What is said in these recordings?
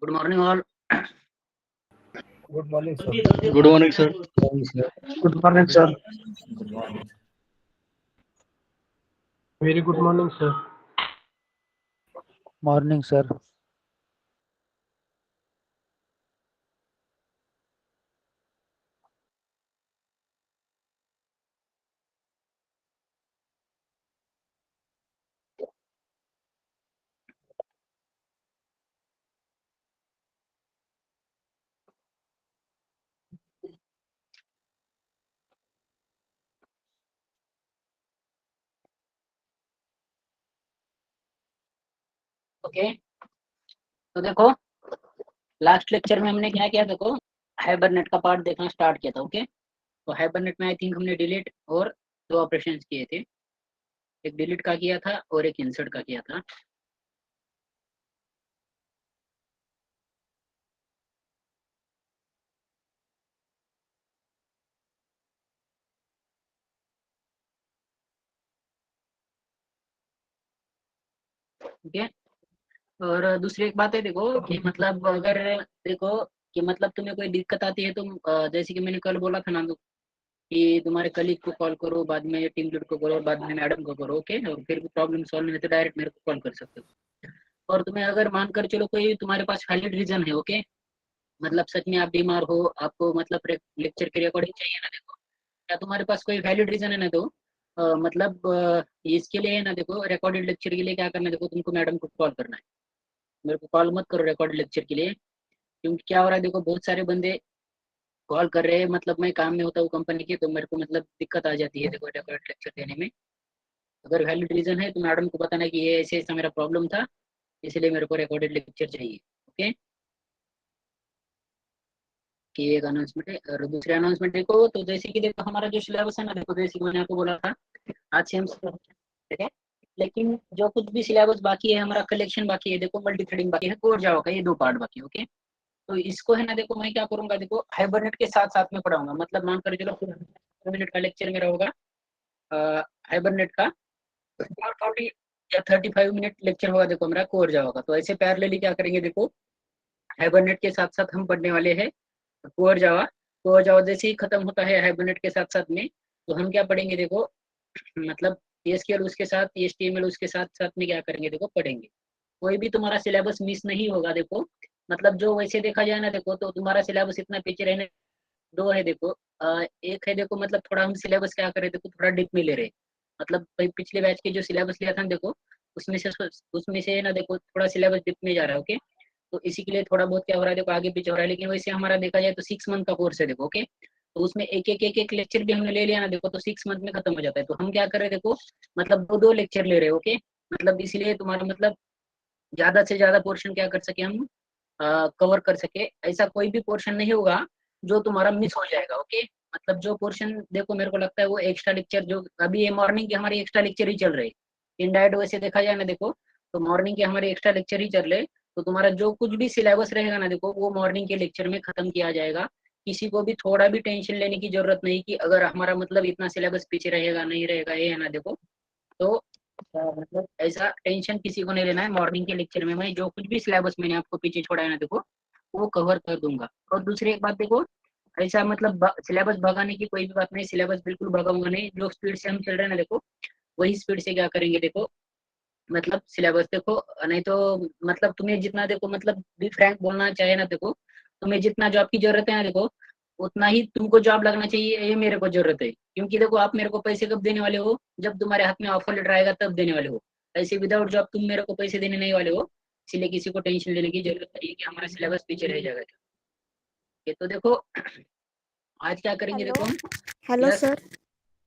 Good morning, all. Good morning, sir. Good morning, sir. Good morning, sir. Good morning. Very good morning, sir. Morning, sir. Okay, तो देखो last lecture में हमने क्या किया, देखो hibernate का पार्ट देखना स्टार्ट किया था। ओके, तो हाइबरनेट में आई थिंक हमने डिलीट और दो ऑपरेशंस किए थे, एक डिलीट का किया था और एक इंसर्ट का किया था। ओके, और दूसरी एक बात है देखो कि मतलब अगर देखो कि मतलब तुम्हें कोई दिक्कत आती है, तुम जैसे कि मैंने कल बोला था ना कि तुम्हारे कलीग को कॉल करो, बाद में टीम लीड को करो, बाद में मैडम को करो। ओके, और फिर भी प्रॉब्लम सॉल्व नहीं है तो डायरेक्ट मेरे को कॉल कर सकते हो। और तुम्हें अगर मानकर चलो कोई तुम्हारे पास वैलिड रीजन है, ओके, मतलब सच में आप बीमार हो, आपको मतलब लेक्चर की रिकॉर्डिंग चाहिए ना, देखो क्या तुम्हारे पास कोई वैलिड रीजन है ना, तो मतलब इसके लिए ना देखो, रिकॉर्डेड लेक्चर के लिए क्या करना है, देखो तुमको मैडम को कॉल करना है। मेरे को कॉल मत करो रिकॉर्डेड लेक्चर के लिए, क्योंकि क्या हो रहा है देखो, बहुत सारे बंदे कॉल कर रहे हैं, मतलब मैं काम में होता हूँ कंपनी के, तो मेरे को मतलब दिक्कत आ जाती है देखो रिकॉर्डेड लेक्चर देने में। अगर वैलिड रीजन है तो मैडम को बताना कि ये ऐसे ऐसा मेरा प्रॉब्लम था, इसलिए मेरे को रिकॉर्डेड लेक्चर चाहिए। ओके, कि एक अनाउंसमेंट है। और दूसरे अनाउंसमेंट देखो, तो जैसे कि देखो हमारा जो सिलेबस है ना, देखो जैसे कि मैंने आपको बोला था आज से हम ठीक है, लेकिन जो कुछ भी सिलेबस बाकी है, हमारा कलेक्शन बाकी है, देखो मल्टी थ्रेडिंग बाकी है, कोर जावा का ये दो पार्ट बाकी है। ओके, तो इसको है ना देखो मैं क्या करूंगा, देखो हाइबरनेट के साथ साथ में पढ़ाऊंगा, मतलब मान कर चलो मिनट का लेक्चर मेरा होगा हाइबरनेट का, और 40 या 35 मिनट लेक्चर होगा देखो मेरा कोर जावा का। तो ऐसे पैरेलली क्या करेंगे देखो, हाइबरनेट के साथ साथ हम पढ़ने वाले हैं कोर जावा। कोर जावा जैसे ही खत्म होता है हाइबरनेट के साथ साथ में, तो हम क्या पढ़ेंगे देखो, मतलब एसक्यूएल उसके साथ, एचटीएमएल उसके साथ साथ में क्या करेंगे देखो पढ़ेंगे। कोई भी तुम्हारा सिलेबस मिस नहीं होगा देखो, मतलब जो वैसे देखा जाए ना देखो, तो तुम्हारा सिलेबस इतना पीछे रहने, दो है देखो, एक है देखो मतलब थोड़ा हम सिलेबस क्या करें देखो, थोड़ा डिप में ले रहे, मतलब भाई पिछले बैच के जो सिलेबस लिया था ना देखो, उसमें से ना देखो थोड़ा सिलेबस डिप में जा रहा है। ओके, तो इसी के लिए थोड़ा बहुत क्या हो रहा है देखो, आगे पीछे हो रहा है, लेकिन वैसे हमारा देखा जाए तो 6 मंथ का कोर्स है देखो। ओके, तो उसमें एक एक लेक्चर भी हमने ले लिया ना देखो, तो 6 मंथ में खत्म हो जाता है। तो हम क्या कर रहे हैं देखो, मतलब दो दो लेक्चर ले रहे हैं। ओके, मतलब इसलिए तुम्हारा मतलब ज्यादा से ज्यादा पोर्शन क्या कर सके हम कवर कर सके, ऐसा कोई भी पोर्शन नहीं होगा जो तुम्हारा मिस हो जाएगा। ओके, मतलब जो पोर्शन देखो मेरे को लगता है वो एक्स्ट्रा लेक्चर, जो अभी ये मॉर्निंग के हमारे एक्स्ट्रा लेक्चर ही चल रहे, इनडायरेक्ट वैसे देखा जाए ना देखो, तो मॉर्निंग के हमारे एक्स्ट्रा लेक्चर ही चल रहे, तो तुम्हारा जो कुछ भी सिलेबस रहेगा ना देखो, वो मॉर्निंग के लेक्चर में खत्म किया जाएगा। किसी को भी थोड़ा भी टेंशन लेने की जरूरत नहीं कि अगर हमारा मतलब इतना सिलेबस पीछे रहेगा नहीं रहेगा, ये है ना देखो। तो मतलब ऐसा टेंशन किसी को नहीं लेना है, मॉर्निंग के लेक्चर में मैं जो कुछ भी सिलेबस मैंने आपको पीछे छोड़ा है ना देखो, वो कवर कर दूंगा। और दूसरी एक बात देखो, ऐसा मतलब सिलेबस भगाने की कोई भी बात नहीं, सिलेबस बिल्कुल भगाऊंगा नहीं, जो स्पीड से हम चल रहे हैं ना देखो, वही स्पीड से क्या करेंगे देखो, मतलब सिलेबस देखो, नहीं तो मतलब तुम्हें जितना देखो, मतलब भी फ्रैंक बोलना चाहे ना देखो, तुम्हें जितना जॉब की जरूरत है ना देखो, उतना ही तुमको जॉब लगना चाहिए, ये मेरे को जरूरत है। क्योंकि देखो आप मेरे को पैसे कब देने वाले हो, जब तुम्हारे हाथ में ऑफर लेटर आएगा तब देने वाले हो, ऐसे विदाउट जॉब तुम मेरे को पैसे देने नहीं वाले हो। इसलिए किसी को टेंशन लेने की जरूरत नहीं है कि हमारा सिलेबस पीछे रह जाएगा। ये तो देखो आज क्या करेंगे हॅलो देखो हम। Hello yes, sir.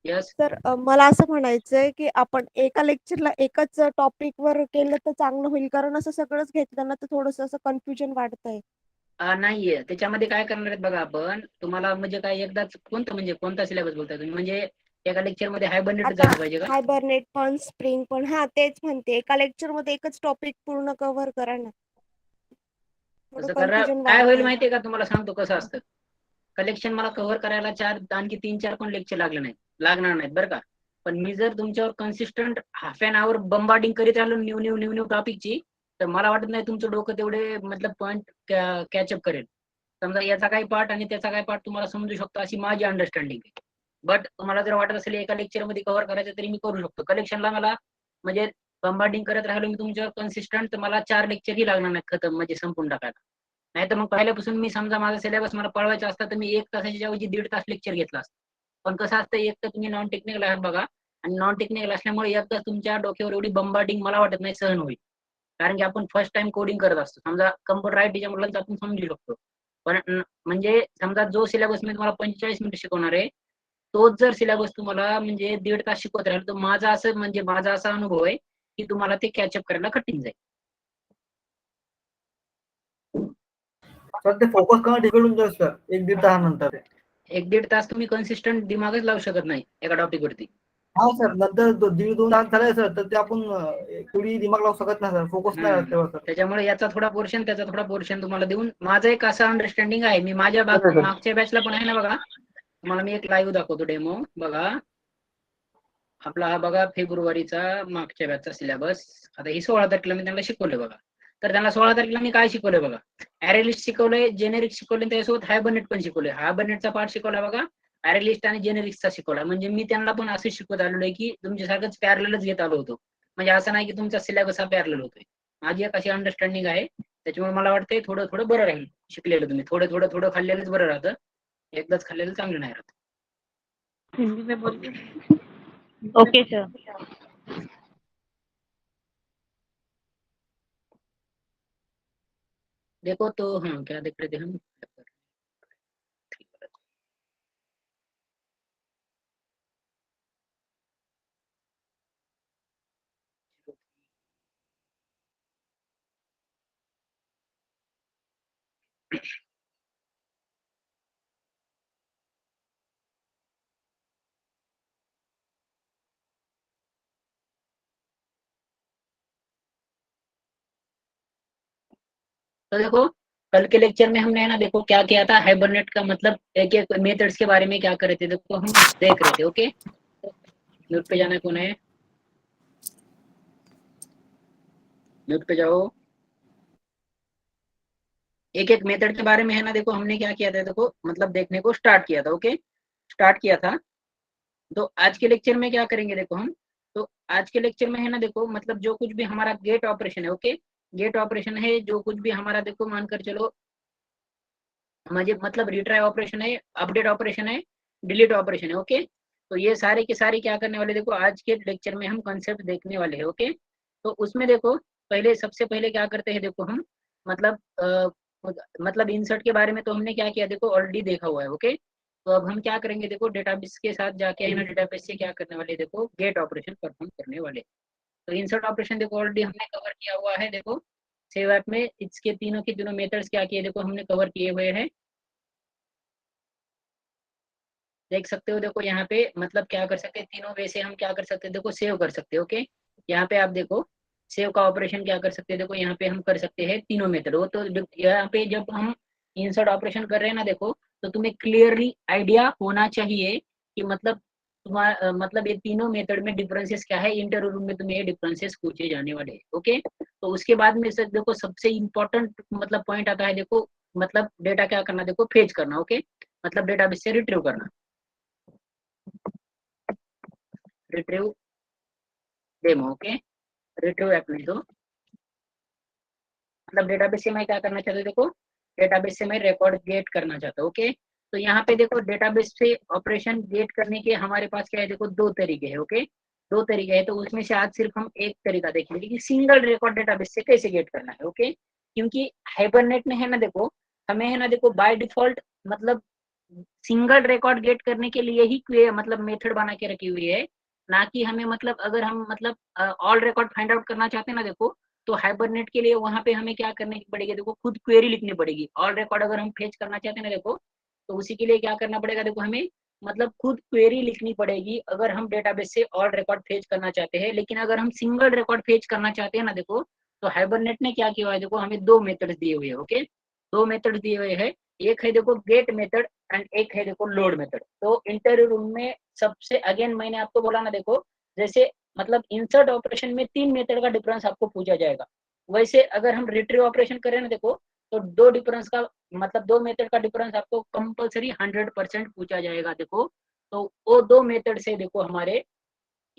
यस। तर मला असं म्हणायचंय की आपण एका लेक्चरला एकच टॉपिकवर केलं तर चांगलं होईल, कारण असं सगळंच घेतलं ना तर थोडंसं असं कन्फ्युजन वाढतंय. नाहीये त्याच्यामध्ये काय करणार आहेत बघा आपण, तुम्हाला म्हणजे काय एकदाच कोणतं म्हणजे कोणता सिलेबस बोलताय तुम्ही, म्हणजे एका लेक्चर मध्ये हायबरनेट आता झालं पाहिजे का? हायबरनेट पण स्प्रिंग पण हा तेच म्हणते, एका लेक्चरमध्ये एकच टॉपिक पूर्ण कव्हर करा ना. थोडं तसं करा, कन्फ्युजन काय होईल वाढतंय. माहितीये का, तुम्हाला सांगतो कसं असतं, कलेक्शन मला कव्हर करायला आणखी 3-4 पण लेक्चर लागणार नाहीत बरं का. पण मी जर तुमच्यावर consistent half an hour bombarding करीत राहिलो न्यू न्यू न्यू न्यू टॉपिकची, तर मला वाटत नाही तुमचं डोकं तेवढे मतलब पॉईंट कॅचअप करेल. समजा याचा काही पार्ट आणि त्याचा काही पार्ट तुम्हाला समजू शकतो अशी माझी अंडरस्टँडिंग आहे. बट तुम्हाला जर वाटत असेल एका लेक्चरमध्ये कव्हर करायचं तरी मी करू शकतो. कलेक्शनला मला म्हणजे बंबार्डिंग करत राहिलो मी तुमच्यावर कन्सिस्टंट, तर मला 4 लेक्चरही लागणार नाही खतम म्हणजे संपून टाकायला. नाहीतर मग पहिल्यापासून मी समजा माझा सिलेबस मला पळवायचा असता तर मी 1 तासाच्या ऐवजी 1.5 तास लेक्चर घेतला असता. पण कसं असतं, एक तर तुम्ही नॉन टेक्निकल आहात बघा, आणि नॉन टेक्निकल असल्यामुळे एकदा तुमच्या डोक्यावर एवढी बंबार्डिंग मला वाटत नाही सहन होईल. कारण की आपण फर्स्ट टाइम कोडिंग करत असतो. समजा कम्प्युटर आयटीच्या मुलांचं आपण समजू शकतो. पण म्हणजे समजा जो सिलेबस मी तुम्हाला 45 मिनिटं शिकवणार आहे, तोच जर सिलेबस तुम्हाला म्हणजे 1.5 तास शिकवत राहील, तर माझा असा अनुभव आहे, की तुम्हाला ते कॅचअप करायला कठीण जाईल. सर ते फोकस करणं डिफिकल्ट होऊन जाईल सर 1-1.5 तासानंतर. 1-1.5 तास तुम्ही कन्सिस्टंट दिमागच लावू शकत नाही एका टॉपिकवरती. हा सर, नंतर 1.5-2 तास झाले सर तर ते आपण तेवढी दिमाग लावू शकत नाही सर, फोकस नाही राहत तेव्हा सर. त्याच्यामुळे याचा थोडा पोर्शन त्याचा थोडा पोर्शन तुम्हाला देऊन माझं एक असं अंडरस्टँडिंग आहे. मी माझ्या Okay, sir. मागच्या बॅचला पण आहे ना बघा, तुम्हाला मी एक लाईव्ह दाखवतो डेमो बघा. आपला हा बघा फेब्रुवारीचा मागच्या बॅचचा सिलेबस. आता ही 16 तारखेला मी त्यांना शिकवले बघा. तर त्यांना 16 तारखेला मी काय शिकवलंय बघा, ॲरे लिस्ट शिकवलंय, जेनेरिक शिकवले, त्याच्यासोबत हायबरनेट पण शिकवलंय. हायबरनेटचा पार्ट शिकवला बघा, ॲरे लिस्ट आणि जेनेरिक्सचा शिकवला. म्हणजे मी त्यांना पण असं शिकवत आलेलो आहे की तुमच्यासारखंच पॅरललच घेत आलो होतो. म्हणजे असं नाही की तुमचा सिलेबस हा पॅरलल होतोय. माझी एक अशी अंडरस्टँडिंग आहे. त्याच्यामुळे मला वाटतंय थोडं थोडं बरं राहील शिकलेलं. तुम्ही थोडं खाल्लेलंच बरं राहतं, एकदाच खाल्लेलं चांगलं नाही राहत. हिंदी में बोलिए. Okay sir. देखो तो हाँ क्या देख रहे थे हम, तो देखो कल के लेक्चर में हमने है ना देखो क्या किया था, हाइबरनेट का मतलब एक एक मेथड्स के बारे में क्या कर रहे थे, देखो हम देख रहे थे। ओके, म्यूट पे जाना कौन है, म्यूट पे जाओ। एक एक मेथड के बारे में है ना देखो हमने क्या किया था, देखो मतलब देखने को स्टार्ट किया था। ओके, स्टार्ट किया था। तो आज के लेक्चर में क्या करेंगे देखो हम, तो आज के लेक्चर में है ना देखो मतलब जो कुछ भी हमारा गेट ऑपरेशन है, ओके गेट ऑपरेशन है, जो कुछ भी हमारा देखो मानकर चलो मुझे मतलब रिट्राई ऑपरेशन है, अपडेट ऑपरेशन है, डिलीट ऑपरेशन है। ओके, तो ये सारे के सारे क्या करने वाले देखो आज के लेक्चर में हम कंसेप्ट देखने वाले हैं। ओके, तो उसमें देखो पहले सबसे पहले क्या करते हैं देखो हम मतलब इंसर्ट के बारे में तो हमने क्या किया देखो ऑलरेडी देखा हुआ है। ओके, तो अब हम क्या करेंगे देखो डेटाबेस के साथ जाके है ना डेटाबेस से क्या करने वाले देखो गेट ऑपरेशन परफॉर्म करने वाले। तो इंसर्ट ऑपरेशन देखो ऑलरेडी हमने कवर किया हुआ है। देखो सेव ऐप में इसके तीनों के तीनों मेथड्स क्या किए देखो हमने कवर किए हुए हैं, देख सकते हो। देखो यहाँ पे मतलब क्या कर सकते हैं, तीनों वे से हम क्या कर सकते हैं देखो सेव कर सकते हैं। ओके, यहाँ पे आप देखो सेव का ऑपरेशन क्या कर सकते हैं, देखो यहाँ पे हम कर सकते हैं तीनों मेथड। वो तो यहाँ पे जब हम इंसर्ट ऑपरेशन कर रहे हैं ना देखो, तो तुम्हें क्लियरली आइडिया होना चाहिए कि मतलब तुम्हारा मतलब ये तीनों मेथड में डिफरेंसेस क्या है, इंटरव्यू रूम में तुम्हें ये डिफरेंसेस पूछे जाने वाले हैं। ओके, तो उसके बाद में से देखो सबसे इंपॉर्टेंट मतलब पॉइंट आता है देखो मतलब डेटा क्या करना देखो फेच करना। ओके, मतलब डेटाबेस से रिट्रीव करना, retrieve demo. Okay, retrieve app में तो मतलब डेटाबेस से मैं क्या करना चाहता हूँ देखो, डेटाबेस से मैं रिकॉर्ड गेट करना चाहता हूँ। ओके, तो यहाँ पे देखो डेटाबेस से ऑपरेशन गेट करने के हमारे पास क्या है देखो दो तरीके हैं। ओके, दो तरीके हैं, तो उसमें से आज सिर्फ हम एक तरीका देखेंगे कि सिंगल रिकॉर्ड डेटाबेस से कैसे गेट करना है। ओके, क्योंकि हाइबरनेट में है ना देखो हमें है ना देखो बाय डिफॉल्ट मतलब सिंगल रिकॉर्ड गेट करने के लिए ही मतलब मेथड बना के रखी हुई है, ना कि हमें मतलब अगर हम मतलब ऑल रिकॉर्ड फाइंड आउट करना चाहते हैं ना देखो, तो हाइबरनेट के लिए वहां पे हमें क्या करने की पड़ेगी देखो खुद क्वेरी लिखनी पड़ेगी। ऑल रिकॉर्ड अगर हम फेच करना चाहते हैं ना देखो, तो उसी के लिए क्या करना पड़ेगा देखो हमें मतलब खुद क्वेरी लिखनी पड़ेगी अगर हम डेटाबेस से ऑल रिकॉर्ड फेच करना चाहते हैं। लेकिन अगर हम सिंगल रिकॉर्ड फेच करना चाहते हैं ना देखो, तो हाइबरनेट ने क्या किया हुआ है देखो हमें दो मेथड्स दिए हुए हैं। ओके, दो मेथड्स दिए हुए हैं, एक है देखो गेट मेथड एंड एक है देखो लोड मेथड। तो इंटरव्यू रूम में सबसे अगेन मैंने आपको बोला ना देखो, जैसे मतलब इंसर्ट ऑपरेशन में तीन मेथड का डिफरेंस आपको पूछा जाएगा। वैसे अगर हम रिट्रीव ऑपरेशन करें ना देखो, तो दो डिफरेंस का मतलब दो मेथड का डिफरेंस आपको कंपलसरी 100% पूछा जाएगा देखो। तो वो दो मेथड से देखो हमारे,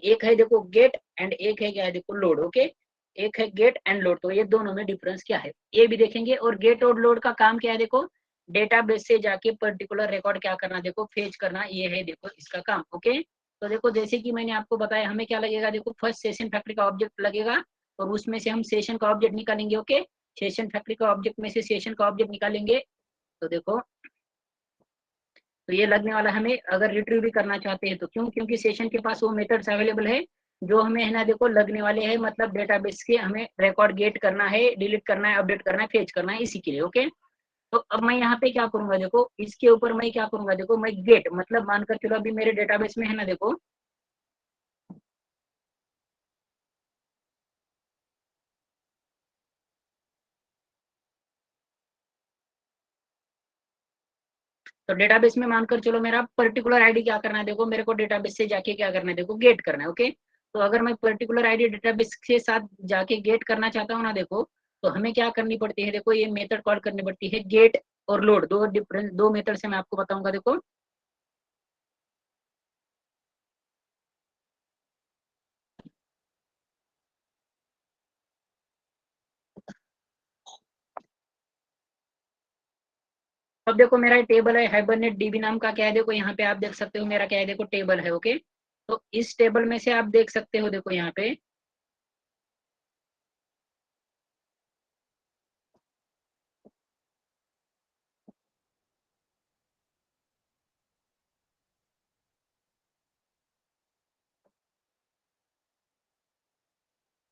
एक है देखो गेट एंड एक है क्या है देखो लोड। ओके, एक है गेट एंड लोड, तो ये दोनों में डिफरेंस क्या है ये भी देखेंगे। और गेट और लोड का काम क्या है देखो, डेटाबेस से जाके पर्टिकुलर रिकॉर्ड क्या करना देखो, फेच करना, ये है देखो इसका काम। ओके, तो देखो जैसे कि मैंने आपको बताया, हमें क्या लगेगा देखो, फर्स्ट सेशन फैक्ट्री का ऑब्जेक्ट लगेगा और उसमें से हम सेशन का ऑब्जेक्ट निकालेंगे। ओके, सेशन फैक्ट्री का ऑब्जेक्ट में से सेशन का ऑब्जेक्ट निकालेंगे। तो देखो, तो ये लगने वाला हमें, अगर रिट्रीव भी करना चाहते हैं तो क्यों, क्योंकि सेशन के पास वो मेथड्स अवेलेबल है जो हमें है ना देखो लगने वाले हैं, मतलब डेटाबेस के हमें रिकॉर्ड गेट करना है, डिलीट करना है, अपडेट करना है, फेच करना है, इसी के लिए। ओके, तो अब मैं यहाँ पे क्या करूंगा देखो, इसके ऊपर मैं क्या करूंगा देखो, मैं गेट मतलब मानकर चलो अभी मेरे डेटाबेस में है ना देखो, तो डेटाबेस में मानकर चलो मेरा पर्टिकुलर आईडी क्या करना है देखो, मेरे को डेटाबेस से जाके क्या करना है देखो, गेट करना है। ओके, तो अगर मैं पर्टिकुलर आईडी डेटाबेस के साथ जाके गेट करना चाहता हूँ ना देखो, तो हमें क्या करनी पड़ती है देखो, ये मेथड कॉल करनी पड़ती है गेट और लोड, दो डिफरेंस, दो मेथड से मैं आपको बताऊंगा देखो। अब देखो मेरा टेबल है हाइबरनेट डीबी नाम का, क्या है देखो यहाँ पे आप देख सकते हो, मेरा क्या है देखो टेबल है। ओके, तो इस टेबल में से आप देख सकते हो देखो यहाँ पे,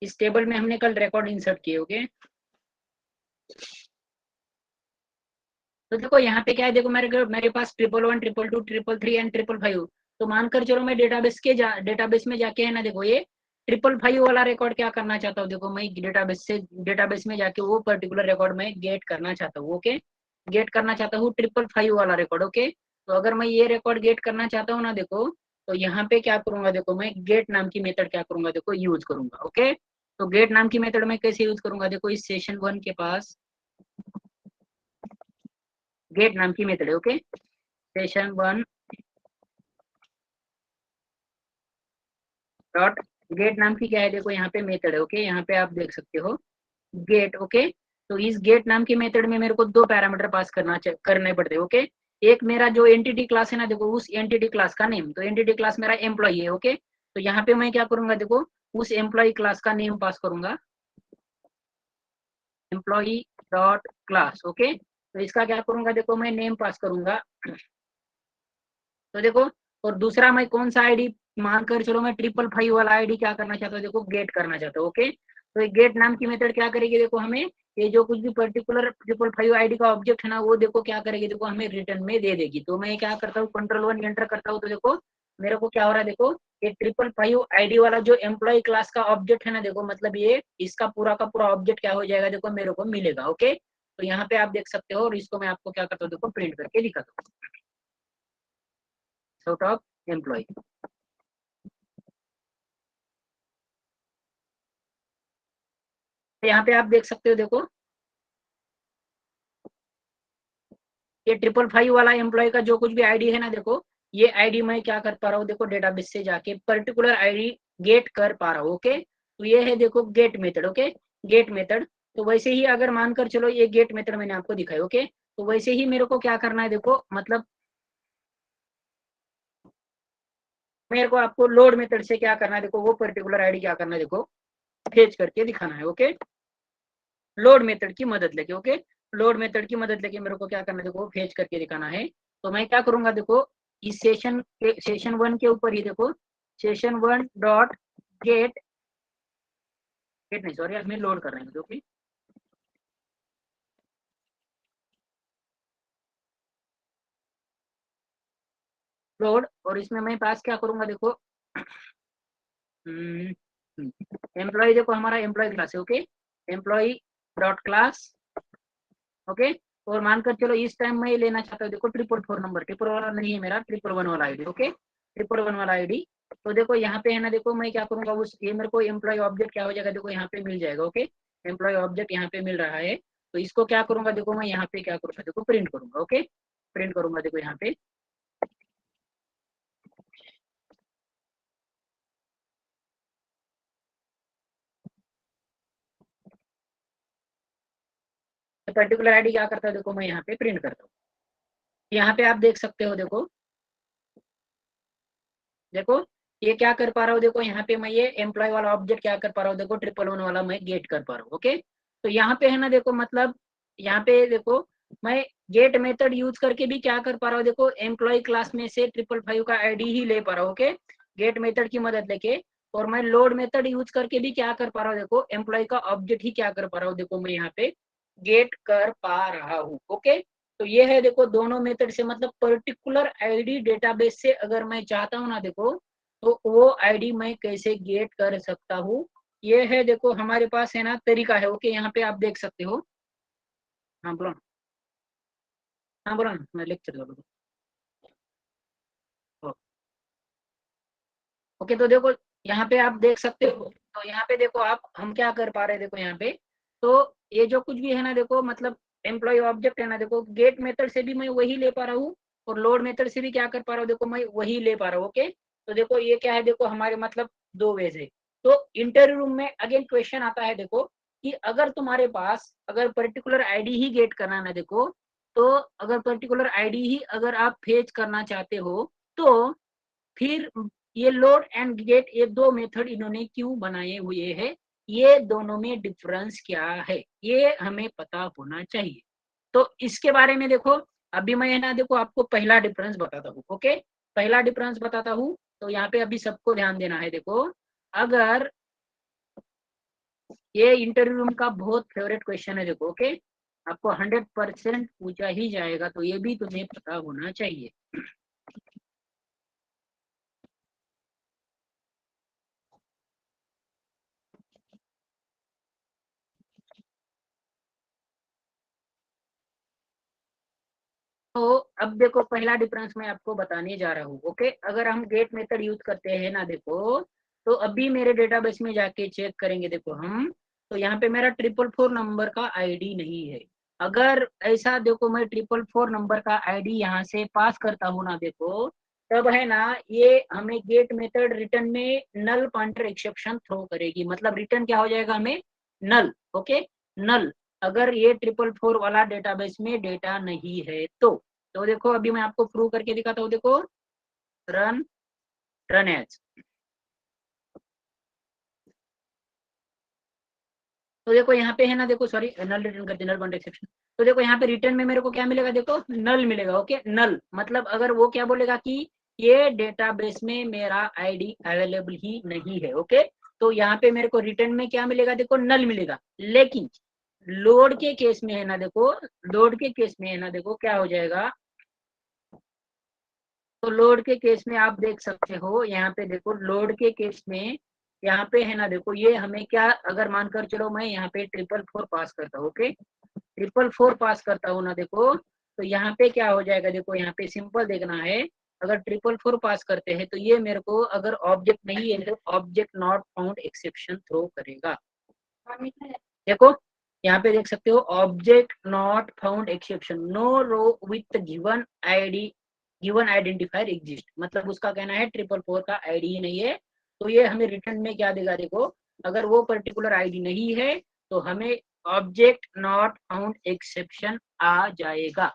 इस टेबल में हमने कल रिकॉर्ड इंसर्ट किए। ओके, तो देखो यहाँ पे क्या है देखो, मेरे पास 111, 222, 333 एंड 555। तो मानकर चलो मैं डेटाबेस में जाके है ना देखो, ये 555 वाला रिकॉर्ड क्या करना चाहता हूँ देखो, मैं डेटाबेस में जाके वो पर्टिकुलर रिकॉर्ड में गेट करना चाहता हूँ। ओके, गेट करना चाहता हूँ 555 वाला रिकॉर्ड। ओके, तो अगर मैं ये रिकॉर्ड गेट करना चाहता हूँ ना देखो, तो यहाँ पे क्या करूंगा देखो, मैं गेट नाम की मेथड क्या करूंगा देखो, यूज करूंगा। ओके, तो गेट नाम की मेथड मैं कैसे यूज करूंगा देखो, इस सेशन 1 के पास गेट नाम की मेथड है। ओके, सेशन 1 डॉट गेट नाम की क्या है देखो, यहाँ पे मेथड है। ओके, यहाँ पे आप देख सकते हो गेट। ओके, तो इस गेट नाम के मेथड में मेरे को दो पैरामीटर पास करने पड़ते हैं। ओके, एक मेरा जो एंटिटी क्लास है ना देखो, उस एंटिटी क्लास का नेम, तो एंटिटी क्लास मेरा एम्प्लॉय है। ओके, तो यहाँ पे मैं क्या करूंगा देखो, उस एम्प्लॉय क्लास का नेम पास करूंगा, एम्प्लॉय डॉट क्लास। ओके, तो इसका क्या करूंगा देखो, मैं नेम पास करूंगा। तो देखो, और दूसरा मैं कौन सा आईडी, मानकर चलो मैं 555 वाला आईडी क्या करना चाहता हूँ देखो, गेट करना चाहता हूँ। ओके, तो ये गेट नाम की मेथड क्या करेगी देखो, हमें ये जो कुछ भी पर्टिकुलर 555 आईडी का ऑब्जेक्ट है ना, वो देखो क्या करेगी देखो, हमें रिटर्न में दे देगी। तो मैं क्या करता हूँ, Ctrl+1 एंटर करता हूँ, तो देखो मेरे को क्या हो रहा है देखो, ये 555 आईडी वाला जो एम्प्लॉय क्लास का ऑब्जेक्ट है ना देखो, मतलब ये इसका पूरा का पूरा ऑब्जेक्ट क्या हो जाएगा देखो, मेरे को मिलेगा। ओके, तो यहाँ पे आप देख सकते हो, और इसको मैं आपको क्या करता हूँ देखो, प्रिंट करके दिखाता हूँ, सॉर्ट ऑफ एम्प्लॉय। तो यहाँ पे आप देख सकते हो देखो, ये 555 वाला एम्प्लॉय का जो कुछ भी आईडी है ना देखो, ये आईडी मैं क्या कर पा रहा हूँ देखो, डेटाबेस से जाके पर्टिकुलर आईडी गेट कर पा रहा हूँ। ओके, तो ये है देखो get method. Okay, get method, तो वैसे ही अगर मानकर चलो ये गेट मेथड मैंने आपको दिखाई। ओके, तो वैसे ही मेरे को क्या करना है देखो, मतलब मेरे को आपको लोड मेथड से क्या करना है देखो, वो पर्टिकुलर आईडी क्या करना है देखो, फेच करके दिखाना है। ओके, लोड मेथड की मदद लेके। ओके, लोड मेथड की मदद लेके मेरे को क्या करना है देखो, फेच करके दिखाना है। तो मैं क्या करूंगा देखो, इस सेशन 1 के ऊपर ही देखो, सेशन 1 डॉट गेट, गेट नहीं सॉरी, हमें लोड कर रहे हैं। ओके, लोड, और इसमें मैं पास क्या करूंगा देखो, एम्प्लॉय देखो हमारा एम्प्लॉय क्लास है। Okay, employ dot class. Okay, और मानकर चलो इस टाइम मैं लेना चाहता हूँ देखो 444 नंबर, 444 वाला नहीं है मेरा, 111 वाला आईडी। ओके, 111 वाला आईडी, तो देखो यहाँ पे है ना देखो, मैं क्या करूंगा, उस ये मेरे को एम्प्लॉय ऑब्जेक्ट क्या हो जाएगा देखो, यहाँ पे मिल जाएगा। ओके, एम्प्लॉय ऑब्जेक्ट यहाँ पे मिल रहा है, तो इसको क्या करूंगा देखो, मैं यहाँ पे क्या करूंगा देखो, प्रिंट करूंगा। ओके, प्रिंट करूंगा देखो यहाँ पे। पर्टिकुलर आईडी क्या करता है देखो, मैं यहाँ पे प्रिंट करता हूँ। यहाँ पे आप देख सकते हो, देखो देखो ये क्या कर पा रहा हूँ, देखो यहाँ पे मैं ये एम्प्लॉय वाला ऑब्जेक्ट क्या कर पा रहा हूँ देखो, 111 वाला मैं गेट कर पा रहा हूँ। ओके, तो यहाँ पे है ना देखो, मतलब यहाँ पे देखो मैं गेट मेथड यूज करके भी क्या कर पा रहा हूँ देखो, एम्प्लॉय क्लास में से 555 का आईडी ही ले पा रहा हूँ। ओके, गेट मेथड की मदद लेके, और मैं लोड मेथड यूज करके भी क्या कर पा रहा हूँ देखो, एम्प्लॉय का ऑब्जेक्ट ही क्या कर पा रहा हूँ देखो, मैं यहाँ पे गेट कर पा रहा हूँ। ओके, तो ये है देखो दोनों मेथड से, मतलब पर्टिकुलर आईडी डेटाबेस से अगर मैं चाहता हूँ ना देखो, तो वो आईडी मैं कैसे गेट कर सकता हूँ। ये है देखो हमारे पास है ना तरीका है। ओके, यहाँ पे आप देख सकते हो। हाँ बोलो ना, हाँ बोलो ना, मैं लेक्चर कर दूँ। ओके, तो देखो यहाँ पे आप देख सकते हो, तो यहाँ पे देखो आप, हम क्या कर पा रहे हैं देखो यहाँ पे, तो ये जो कुछ भी है ना देखो, मतलब एम्प्लॉय ऑब्जेक्ट है ना देखो, गेट मेथड से भी मैं वही ले पा रहा हूँ, और लोड मेथड से भी क्या कर पा रहा हूँ देखो, मैं वही ले पा रहा हूँ। ओके, तो देखो ये क्या है देखो, हमारे मतलब दो वेज है। तो इंटरव्यू रूम में अगेन क्वेश्चन आता है देखो, कि अगर तुम्हारे पास अगर पर्टिकुलर आईडी ही गेट करना ना देखो, तो अगर पर्टिकुलर आईडी ही अगर आप फेच करना चाहते हो, तो फिर ये लोड एंड गेट, ये दो मेथड इन्होंने क्यों बनाए हुए हैं, ये दोनों में डिफरेंस क्या है, ये हमें पता होना चाहिए। तो इसके बारे में देखो, अभी मैं ना देखो आपको पहला डिफरेंस बताता हूँ। ओके, पहला डिफरेंस बताता हूँ, तो यहाँ पे अभी सबको ध्यान देना है। देखो अगर ये इंटरव्यू रूम का बहुत फेवरेट क्वेश्चन है देखो, ओके, आपको 100% पूछा ही जाएगा, तो ये भी तुम्हें पता होना चाहिए। तो अब देखो पहला डिफरेंस मैं आपको बताने जा रहा हूँ। ओके, अगर हम गेट मेथड यूज करते हैं ना देखो, तो अभी मेरे डेटाबेस में जाके चेक करेंगे देखो हम, तो यहाँ पे मेरा 444 नंबर का आईडी नहीं है। अगर ऐसा देखो मैं 444 नंबर का आईडी यहाँ से पास करता हूँ ना देखो, तब है ना ये हमें गेट मेथड रिटर्न में नल पॉइंटर एक्सेप्शन थ्रो करेगी। मतलब रिटर्न क्या हो जाएगा हमें, नल। ओके, नल, अगर ये 444 वाला डेटाबेस में डेटा नहीं है तो देखो अभी मैं आपको प्रूव करके दिखाता हूँ। देखो रन एज, तो देखो यहाँ पे है ना देखो, सॉरी नल रिटर्न करते, नल पॉइंट एक्सेप्शन। तो देखो यहाँ पे रिटर्न में मेरे को क्या मिलेगा देखो, नल मिलेगा। ओके, नल मतलब अगर वो क्या बोलेगा कि ये डेटाबेस में मेरा आईडी अवेलेबल ही नहीं है। ओके, तो यहाँ पे मेरे को रिटर्न में क्या मिलेगा देखो, नल मिलेगा। लेकिन लोड के केस में है ना देखो, लोड के केस में है ना देखो क्या हो जाएगा, तो लोड के केस में आप देख सकते हो, यहाँ पे देखो लोड के केस में यहाँ पे है ना देखो, ये हमें क्या, अगर मानकर चलो मैं यहाँ पे 444 पास करता हूँ। ओके, 444 पास करता हूँ ना देखो, तो यहाँ पे क्या हो जाएगा देखो, यहाँ पे सिंपल देखना है, अगर 444 पास करते हैं तो ये मेरे को अगर ऑब्जेक्ट नहीं है तो object not found exception throw करेगा। देखो यहाँ पे देख सकते हो, object not found exception, no row with given ID, given identifier exist. मतलब उसका कहना है 444 का आईडी ही नहीं है, तो ये हमें रिटर्न में क्या देगा देखो, अगर वो पर्टिकुलर आईडी नहीं है तो हमें ऑब्जेक्ट नॉट फाउंड एक्सेप्शन आ जाएगा।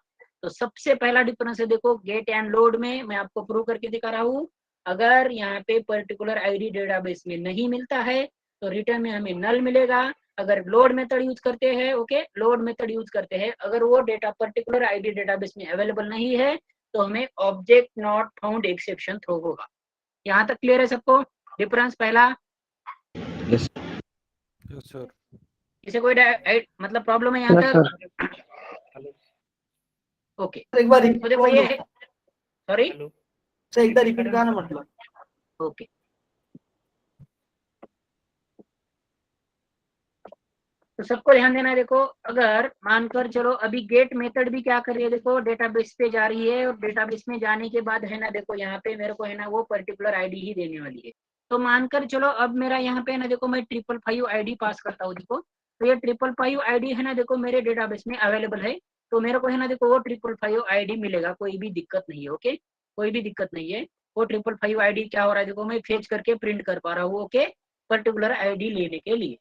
तो सबसे पहला डिफरेंस है देखो, गेट एंड लोड में मैं आपको प्रूव करके दिखा रहा हूँ, अगर यहाँ पे पर्टिकुलर आईडी डेटाबेस में नहीं मिलता है तो रिटर्न में हमें नल मिलेगा। अगर लोड मेथड यूज करते हैं, ओके, लोड मेथड यूज करते हैं, अगर वो डेटा पर्टिकुलर आईडी डेटाबेस में अवेलेबल नहीं है तो हमें object not found exception throw होगा। यहाँ तक क्लियर है सबको, डिफरेंस पहला? Yes sir. किसी कोई मतलब प्रॉब्लम है यहाँ तक? ओके, एक बार तो देखो ये, सॉरी एकदा रिपीट करा ना म्हटलं। ओके, तो सबको ध्यान देना है। देखो अगर मानकर चलो अभी गेट मेथड भी क्या कर रही है देखो, डेटाबेस पे जा रही है, और डेटाबेस में जाने के बाद है ना देखो यहाँ पे मेरे को है ना वो पर्टिकुलर आईडी ही देने वाली है। तो मानकर चलो अब मेरा यहाँ पे ना देखो मैं 555 आईडी पास करता हूँ देखो, तो ये 555 आईडी है ना देखो मेरे डेटाबेस में अवेलेबल है, तो मेरे को है ना देखो वो 555 आईडी मिलेगा, कोई भी दिक्कत नहीं है। ओके, कोई भी दिक्कत नहीं है। वो 555 आईडी क्या हो रहा है देखो, मैं फेच करके प्रिंट कर पा रहा हूँ। ओके, पर्टिकुलर आईडी लेने के लिए।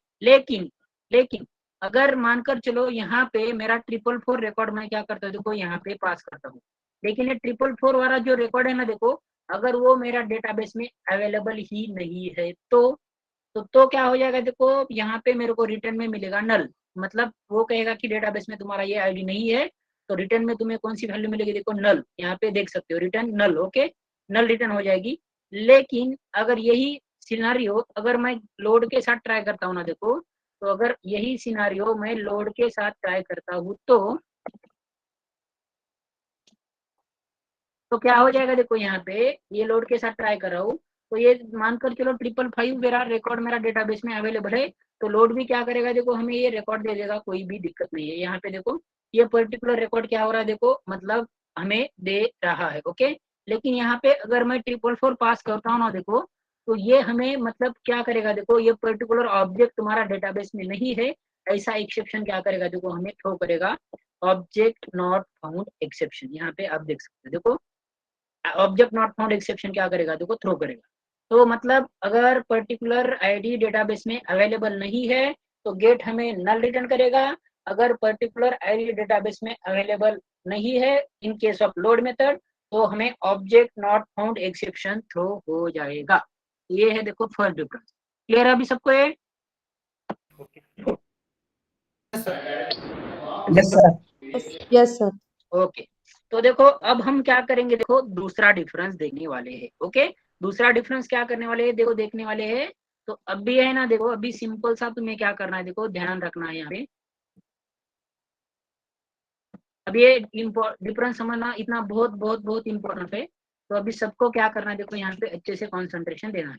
लेकिन अगर मानकर चलो यहाँ पे मेरा 444 रिकॉर्ड मैं क्या करता हूँ देखो, यहाँ पे पास करता हूँ, लेकिन ये 444 वाला जो रिकॉर्ड है ना देखो, अगर वो मेरा डेटाबेस में अवेलेबल ही नहीं है तो क्या हो जाएगा देखो, यहाँ पे मेरे को रिटर्न में मिलेगा नल। मतलब वो कहेगा कि डेटाबेस में तुम्हारा ये आईडी नहीं है, तो रिटर्न में तुम्हें कौन सी वैल्यू मिलेगी देखो, नल। यहाँ पे देख सकते हो रिटर्न नल। ओके, नल रिटर्न हो जाएगी। लेकिन अगर यही सिनारियो अगर मैं लोड के साथ ट्राई करता हूँ ना देखो, तो अगर यही सिनारियो मैं लोड के साथ ट्राई करता हूँ तो क्या हो जाएगा देखो, यहाँ पे ये लोड के साथ ट्राई कर रहा हूँ, तो ये मानकर चलो 555 मेरा रिकॉर्ड मेरा डेटाबेस में अवेलेबल है, तो लोड भी क्या करेगा देखो, हमें ये रिकॉर्ड दे देगा, कोई भी दिक्कत नहीं है। यहाँ पे देखो ये पर्टिकुलर रिकॉर्ड क्या हो रहा है देखो, मतलब हमें दे रहा है। ओके, लेकिन यहाँ पे अगर मैं 444 पास करता हूँ ना देखो, तो ये हमें मतलब क्या करेगा देखो, ये पर्टिकुलर ऑब्जेक्ट तुम्हारा डेटाबेस में नहीं है, ऐसा एक्सेप्शन क्या करेगा देखो, हमें थ्रो करेगा, ऑब्जेक्ट नॉट फाउंड एक्सेप्शन। यहाँ पे आप देख सकते हो देखो, ऑब्जेक्ट नॉट फाउंड एक्सेप्शन क्या करेगा देखो, थ्रो करेगा। तो मतलब अगर पर्टिकुलर आईडी डेटाबेस में अवेलेबल नहीं है तो गेट हमें नल रिटर्न करेगा। अगर पर्टिकुलर आईडी डेटाबेस में अवेलेबल नहीं है in case of load method, तो हमें object not found exception throw हो जाएगा। ये है देखो फर्स्ट डिफरेंस। क्लियर है अभी सबको ये? Yes sir. Yes sir. Okay, तो देखो अब हम क्या करेंगे देखो, दूसरा डिफरेंस देखने वाले हैं। ओके, दूसरा डिफरेंस क्या करने वाले हैं देखो, देखने वाले हैं। तो अभी है ना देखो, अभी सिंपल सा तुम्हें क्या करना है देखो, ध्यान रखना है यहाँ पे। अब ये डिफरेंस समझना इतना बहुत बहुत बहुत इंपॉर्टेंट है, तो अभी सबको क्या करना है देखो, यहाँ पे अच्छे से कॉन्सेंट्रेशन देना है।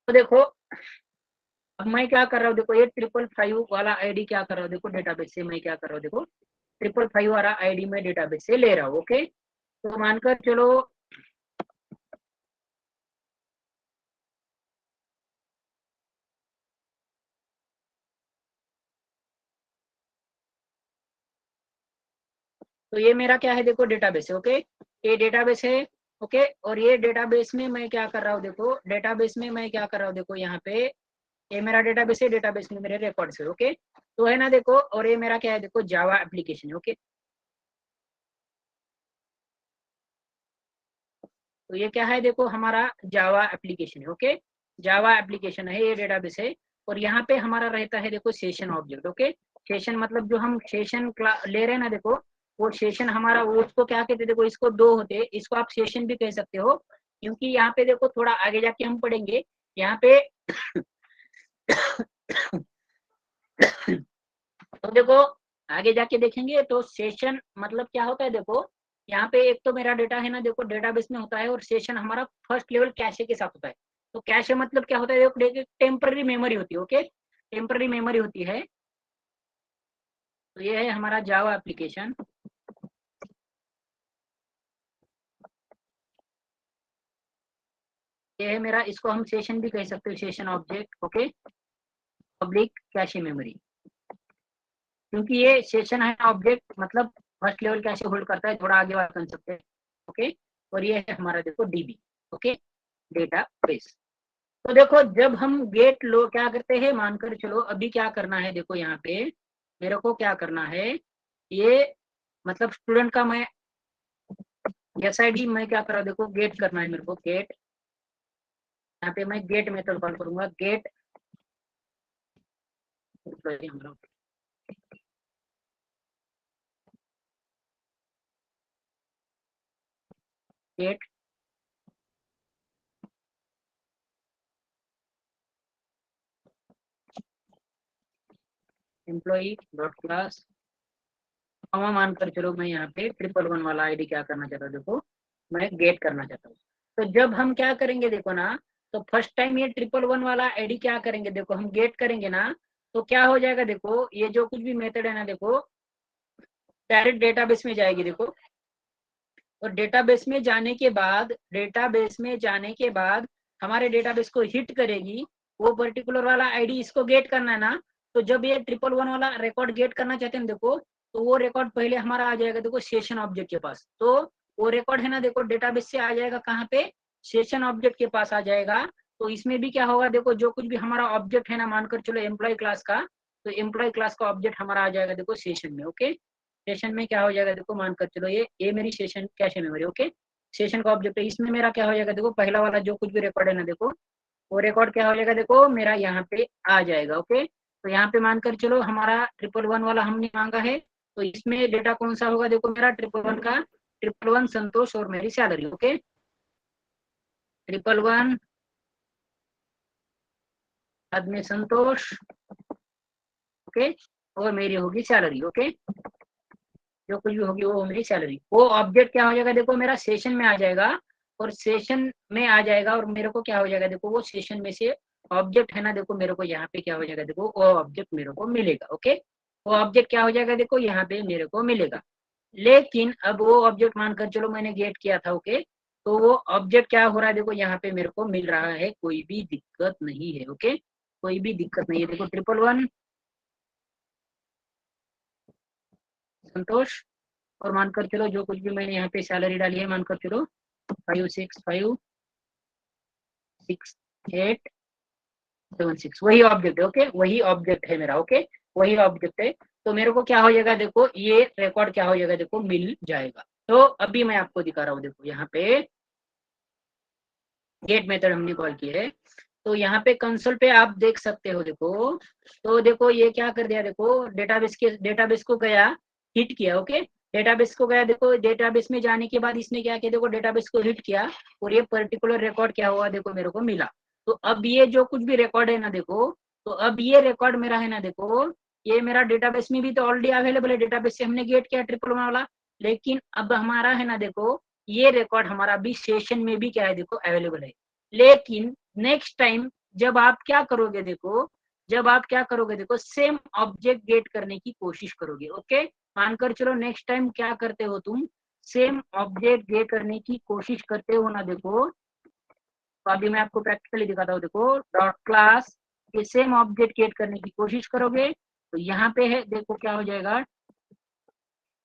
तो देखो अब मैं क्या कर रहा हूँ देखो, ये 555 वाला आईडी क्या कर रहा हूँ देखो, डेटाबेस से मैं क्या कर रहा हूँ देखो, 555 वाला आईडी मैं डेटाबेस से ले रहा हूँ। ओके, तो मानकर चलो तो ये मेरा क्या है देखो, डेटाबेस है। ओके, ये डेटाबेस है। ओके, और ये डेटाबेस में मैं क्या कर रहा हूँ देखो, डेटाबेस में मैं क्या कर रहा हूँ देखो, यहाँ पे ये मेरा डेटाबेस है, डेटाबेस में मेरे रिकॉर्ड्स है। ओके, तो है ना देखो, और ये मेरा क्या है देखो, जावा एप्लीकेशन है। ओके, तो ये क्या है देखो, हमारा जावा एप्लीकेशन है। ओके, जावा एप्लीकेशन है, ये डेटाबेस है। और यहाँ पे हमारा रहता है देखो सेशन ऑब्जेक्ट। ओके, सेशन मतलब जो हम सेशन ले रहे हैं ना देखो, वो सेशन हमारा, वो उसको क्या कहते हैं देखो, इसको दो होते हैं, इसको आप सेशन भी कह सकते हो, क्योंकि यहाँ पे देखो थोड़ा आगे जाके हम पढ़ेंगे यहाँ पे तो देखो आगे जाके देखेंगे तो सेशन मतलब क्या होता है देखो, यहाँ पे एक तो मेरा डेटा है ना देखो डेटाबेस में होता है, और सेशन हमारा फर्स्ट लेवल कैशे के साथ होता है। तो कैशे मतलब क्या होता है देखो, टेम्पररी मेमोरी होती है। ओके, टेम्पररी मेमोरी होती है। तो ये है हमारा जावा एप्लीकेशन। ये है मेरा, इसको हम सेशन भी कह सकते हो, session object. Okay, public cache memory, क्योंकि ये सेशन है ऑब्जेक्ट, मतलब फर्स्ट लेवल कैशे होल्ड करता है, थोड़ा आगे बात कर सकते हैं। ओके, और ये है हमारा देखो डीबी। Okay, data base. तो देखो जब हम गेट लो क्या करते हैं, मानकर चलो अभी क्या करना है देखो, यहाँ पे मेरे को क्या करना है, ये मतलब स्टूडेंट का मैं एस आई डी मैं क्या कर रहा हूँ देखो, गेट करना है मेरे को, गेट। यहाँ पे मैं गेट मेथड कॉल करूंगा, get get employee dot class, मानकर चलो मैं यहाँ पे 111 वाला आईडी क्या करना चाहता हूँ देखो, मैं गेट करना चाहता हूँ। तो जब हम क्या करेंगे देखो ना, तो फर्स्ट टाइम ये 111 वाला आईडी क्या करेंगे देखो, हम गेट करेंगे ना, तो क्या हो जाएगा देखो, ये जो कुछ भी मेथड है ना देखो, डायरेक्ट डेटाबेस में जाएगी देखो, और डेटाबेस में जाने के बाद हमारे डेटाबेस को हिट करेगी, वो पर्टिकुलर वाला आईडी इसको गेट करना है ना, तो जब ये 111 वाला रिकॉर्ड गेट करना चाहते हैं देखो, तो वो रिकॉर्ड पहले हमारा आ जाएगा देखो सेशन ऑब्जेक्ट के पास। तो वो रिकॉर्ड है ना देखो डेटाबेस से आ जाएगा कहाँ पे, सेशन ऑब्जेक्ट के पास आ जाएगा। तो इसमें भी क्या होगा देखो, जो कुछ भी हमारा ऑब्जेक्ट है ना, मानकर चलो एम्प्लॉय क्लास का, तो एम्प्लॉय क्लास का ऑब्जेक्ट हमारा आ जाएगा देखो सेशन में। ओके, सेशन में क्या हो जाएगा देखो, मानकर चलो ये मेरी session cache memory. Okay, session का ऑब्जेक्ट है, इसमें मेरा क्या हो जाएगा देखो, पहला वाला जो कुछ भी रिकॉर्ड है ना देखो, वो रिकॉर्ड क्या हो जाएगा देखो मेरा यहाँ पे आ जाएगा। ओके, तो यहाँ पे मानकर चलो हमारा 111 वाला हमने मांगा है, तो इसमें डेटा कौन सा होगा देखो, मेरा 111 का 111 संतोष और मेरी सैलरी। ओके, 111 बाद में संतोष, ओके, और मेरी होगी सैलरी। ओके, जो कुछ भी होगी वो मेरी सैलरी। वो ऑब्जेक्ट क्या हो जाएगा देखो, मेरा सेशन में आ जाएगा, और सेशन में आ जाएगा, और मेरे को क्या हो जाएगा देखो, वो सेशन में से ऑब्जेक्ट है ना देखो, मेरे को यहाँ पे क्या हो जाएगा देखो, वो ऑब्जेक्ट मेरे को मिलेगा। ओके, वो ऑब्जेक्ट क्या हो जाएगा देखो, यहाँ पे मेरे को मिलेगा। लेकिन अब वो ऑब्जेक्ट मानकर चलो मैंने गेट किया था। ओके, तो वो ऑब्जेक्ट क्या हो रहा है देखो, यहाँ पे मेरे को मिल रहा है, कोई भी दिक्कत नहीं है। ओके, कोई भी दिक्कत नहीं है। देखो 111 संतोष, और मानकर चलो जो कुछ भी मैंने यहाँ पे सैलरी डाली है, मानकर चलो 565686, वही ऑब्जेक्ट है। ओके, वही ऑब्जेक्ट है मेरा। ओके, वही ऑब्जेक्ट है, तो मेरे को क्या हो जाएगा देखो, ये रिकॉर्ड क्या हो जाएगा देखो, मिल जाएगा। तो अभी मैं आपको दिखा रहा हूँ, देखो यहाँ पे गेट मेथड हमने कॉल किया है, तो यहाँ पे कंसोल पे आप देख सकते हो। देखो, तो देखो ये क्या कर दिया देखो, डेटाबेस को गया, हिट किया। ओके, डेटाबेस को गया, देखो डेटाबेस में जाने के बाद इसने क्या किया देखो, डेटाबेस को हिट किया, और ये पर्टिकुलर रिकॉर्ड क्या हुआ देखो, मेरे को मिला। तो अब ये जो कुछ भी रिकॉर्ड है ना देखो, तो अब ये रिकॉर्ड मेरा है ना देखो, ये मेरा डेटाबेस में भी तो ऑलरेडी अवेलेबल है, डेटाबेस से हमने गेट किया 111 वाला। लेकिन अब हमारा है ना देखो, ये रिकॉर्ड हमारा भी सेशन में भी क्या है देखो, अवेलेबल है। लेकिन नेक्स्ट टाइम जब आप क्या करोगे देखो, जब आप क्या करोगे देखो, सेम ऑब्जेक्ट गेट करने की कोशिश करोगे। ओके, मानकर चलो नेक्स्ट टाइम क्या करते हो तुम, सेम ऑब्जेक्ट गेट करने की कोशिश करते हो ना देखो, तो अभी मैं आपको प्रैक्टिकली दिखाता हूँ। देखो डॉट क्लास ये सेम ऑब्जेक्ट गेट करने की कोशिश करोगे, तो यहाँ पे है देखो क्या हो जाएगा,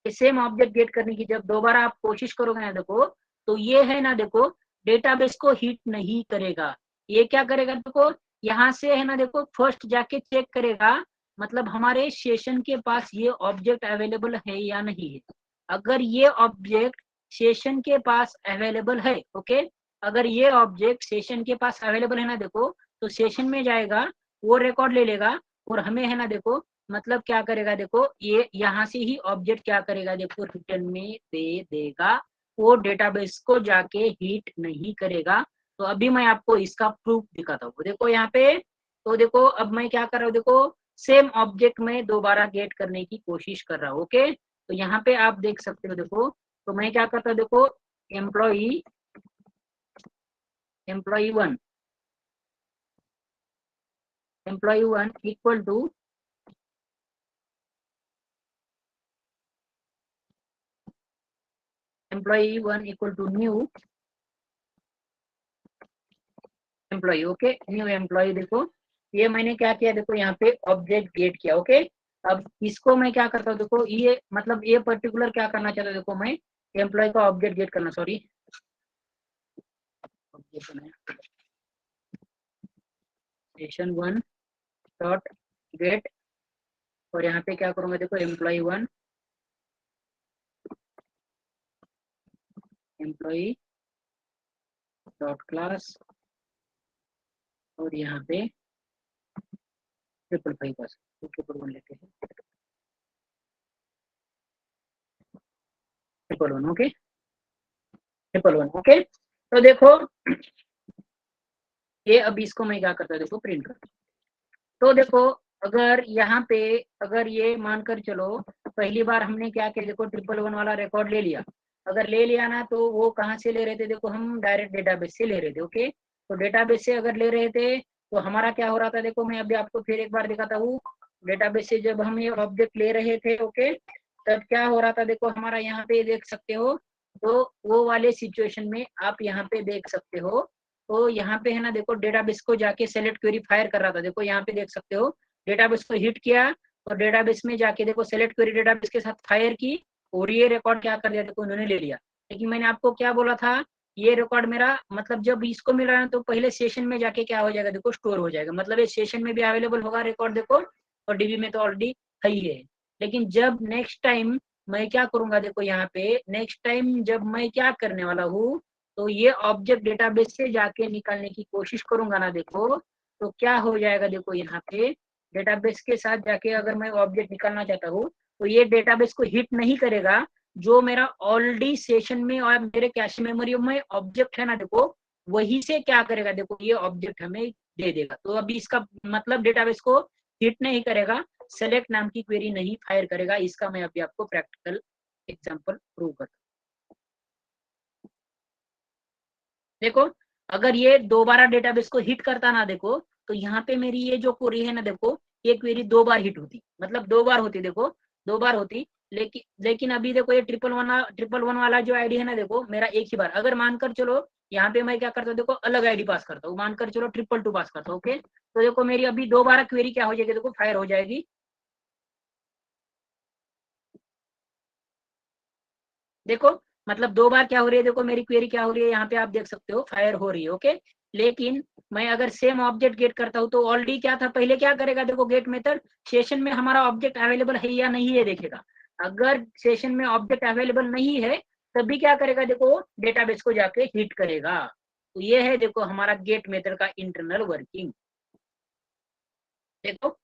सेम ऑब्जेक्ट गेट करने की जब दोबारा आप कोशिश करोगे ना देखो, तो ये है ना देखो, डेटाबेस को हिट नहीं करेगा। ये क्या करेगा देखो, यहाँ से है ना देखो, फर्स्ट जाके चेक करेगा, मतलब हमारे सेशन के पास ये ऑब्जेक्ट अवेलेबल है या नहीं है। अगर ये ऑब्जेक्ट सेशन के पास अवेलेबल है, ओके, अगर ये ऑब्जेक्ट सेशन के पास अवेलेबल है ना देखो, तो सेशन में जाएगा, वो रिकॉर्ड ले लेगा, और हमें है ना देखो, मतलब क्या करेगा देखो, ये यहाँ से ही ऑब्जेक्ट क्या करेगा देखो, रिटर्न में दे देगा, वो डेटाबेस को जाके हिट नहीं करेगा। तो अभी मैं आपको इसका प्रूफ दिखाता हूँ। देखो यहाँ पे, तो देखो अब मैं क्या कर रहा हूँ देखो, सेम ऑब्जेक्ट में दोबारा गेट करने की कोशिश कर रहा हूँ। ओके, तो यहाँ पे आप देख सकते हो। देखो, तो मैं क्या करता हूँ देखो, employee 1 equal to new employee. Okay, new employee. देखो ये मैंने क्या किया देखो, यहाँ पे ऑब्जेक्ट गेट किया। ओके, अब इसको मैं क्या करता हूँ देखो, ये मतलब ये पर्टिकुलर क्या करना चाहता हूँ देखो, मैं एम्प्लॉय का ऑब्जेक्ट गेट करना, सॉरी सेशन 1 डॉट गेट, और यहाँ पे क्या करूंगा देखो, एम्प्लॉय 1 एम्प्लॉय डॉट क्लास, और यहाँ पे 555 बस 111 लेते हैं, 111। ओके, 111। ओके, तो देखो ये अभी इसको मैं क्या करता हूँ देखो, प्रिंट करता हूँ। तो देखो अगर यहाँ पे, अगर ये मानकर चलो पहली बार हमने क्या किया देखो, 111 वाला रिकॉर्ड ले लिया, अगर ले लिया ना, तो वो कहाँ से ले रहे थे देखो, हम डायरेक्ट डेटाबेस से ले रहे थे। ओके, तो डेटाबेस से अगर ले रहे थे, तो हमारा क्या हो रहा था देखो, मैं अभी आपको फिर एक बार दिखाता हूँ। डेटाबेस से जब हम ये ऑब्जेक्ट ले रहे थे, ओके, तब क्या हो रहा था देखो, हमारा यहाँ पे देख सकते हो, तो वो वाले सिचुएशन में आप यहाँ पे देख सकते हो, तो यहाँ पे है ना देखो डेटाबेस को जाके सेलेक्ट क्वेरी फायर कर रहा था, देखो यहाँ पे देख सकते हो डेटाबेस को हिट किया और डेटाबेस में जाके देखो सेलेक्ट क्वेरी डेटाबेस के साथ फायर की और ये रिकॉर्ड क्या कर दिया, देखो उन्होंने ले लिया। लेकिन मैंने आपको क्या बोला था, ये रिकॉर्ड मेरा मतलब जब इसको मिल रहा है तो पहले सेशन में जाके क्या हो जाएगा, देखो स्टोर हो जाएगा, मतलब ये सेशन में भी अवेलेबल होगा रिकॉर्ड देखो, और डीबी में तो ऑलरेडी है ही है। लेकिन जब नेक्स्ट टाइम मैं क्या करूंगा, देखो यहाँ पे नेक्स्ट टाइम जब मैं क्या करने वाला हूँ, तो ये ऑब्जेक्ट डेटाबेस से जाके निकालने की कोशिश करूंगा ना, देखो तो क्या हो जाएगा, देखो यहाँ पे डेटाबेस के साथ जाके अगर मैं ऑब्जेक्ट निकालना चाहता हूँ तो ये डेटाबेस को हिट नहीं करेगा, जो मेरा ऑलरेडी सेशन में और मेरे कैश मेमोरी में ऑब्जेक्ट है ना, देखो वही से क्या करेगा, देखो ये ऑब्जेक्ट हमें दे देगा। तो अभी इसका मतलब डेटाबेस को हिट नहीं करेगा, सेलेक्ट नाम की क्वेरी नहीं फायर करेगा। इसका मैं अभी आपको प्रैक्टिकल एग्जांपल प्रूव करता हूं। देखो अगर ये दोबारा डेटाबेस को हिट करता ना, देखो तो यहाँ पे मेरी ये जो क्वेरी है ना, देखो ये क्वेरी 2 बार हिट होती, मतलब 2 बार होती, देखो 2 बार होती। लेकिन अभी देखो ये 111 वाला जो आईडी है ना, देखो मेरा एक ही बार, अगर मानकर चलो यहाँ पे मैं क्या करता हूँ, देखो अलग आईडी पास करता हूँ, मानकर चलो 222 पास करता हूँ, ओके। तो देखो मेरी अभी 2 बार क्वेरी क्या हो जाएगी, देखो फायर हो जाएगी। देखो मतलब 2 बार क्या हो रही है, देखो मेरी क्वेरी क्या हो रही है, यहाँ पे आप देख सकते हो फायर हो रही है, ओके। लेकिन मैं अगर सेम ऑब्जेक्ट गेट करता हूँ तो ऑलरेडी क्या था, पहले क्या करेगा, देखो गेट मेथड सेशन में हमारा ऑब्जेक्ट अवेलेबल है या नहीं है देखेगा। अगर सेशन में ऑब्जेक्ट अवेलेबल नहीं है तभी क्या करेगा, देखो डेटाबेस को जाके हिट करेगा। तो ये है देखो हमारा गेट मेथड का इंटरनल वर्किंग। देखो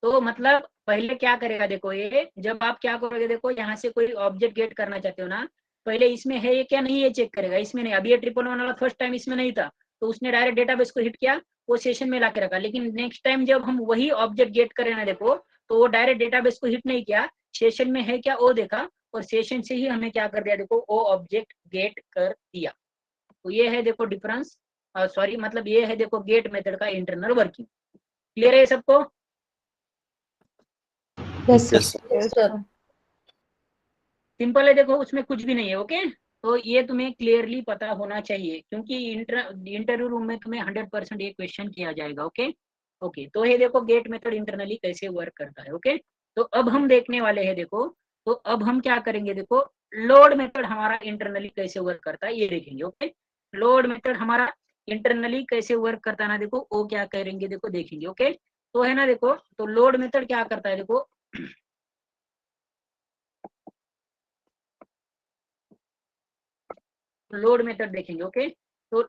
तो मतलब पहले क्या करेगा, देखो ये जब आप क्या करोगे, देखो यहाँ से कोई ऑब्जेक्ट गेट करना चाहते हो ना, पहले इसमें है ये क्या नहीं है चेक करेगा, इसमें नहीं। अभी ये 111 वाला फर्स्ट टाइम इसमें नहीं था तो उसने डायरेक्ट डेटाबेस को हिट किया, वो सेशन में ला के रखा। लेकिन नेक्स्ट टाइम जब हम वही ऑब्जेक्ट गेट करें ना, देखो तो वो डायरेक्ट डेटाबेस को हिट नहीं किया, सेशन में है क्या वो देखा और सेशन से ही हमें क्या कर दिया, देखो वो ऑब्जेक्ट गेट कर दिया। तो ये है देखो डिफरेंस, सॉरी मतलब ये है देखो गेट मेथड का इंटरनल वर्किंग। क्लियर है सबको? Yes, sir. Yes, sir. Simple है, देखो उसमें कुछ भी नहीं है, ओके। तो ये तुम्हें क्लियरली पता होना चाहिए क्योंकि इंटरव्यू रूम में तुम्हें 100% ये क्वेश्चन किया जाएगा, ओके। ओके तो ये देखो गेट मेथड इंटरनली कैसे वर्क करता है, ओके। तो अब हम देखने वाले हैं, देखो तो अब हम क्या करेंगे, देखो लोड मेथड हमारा इंटरनली कैसे वर्क करता है ये देखेंगे, ओके। लोड मेथड हमारा इंटरनली कैसे वर्क करता है ना, देखो वो क्या करेंगे, देखो देखेंगे, ओके। तो है ना देखो, तो लोड मेथड क्या करता है, देखो लोड मेथड देखेंगे, ओके। तो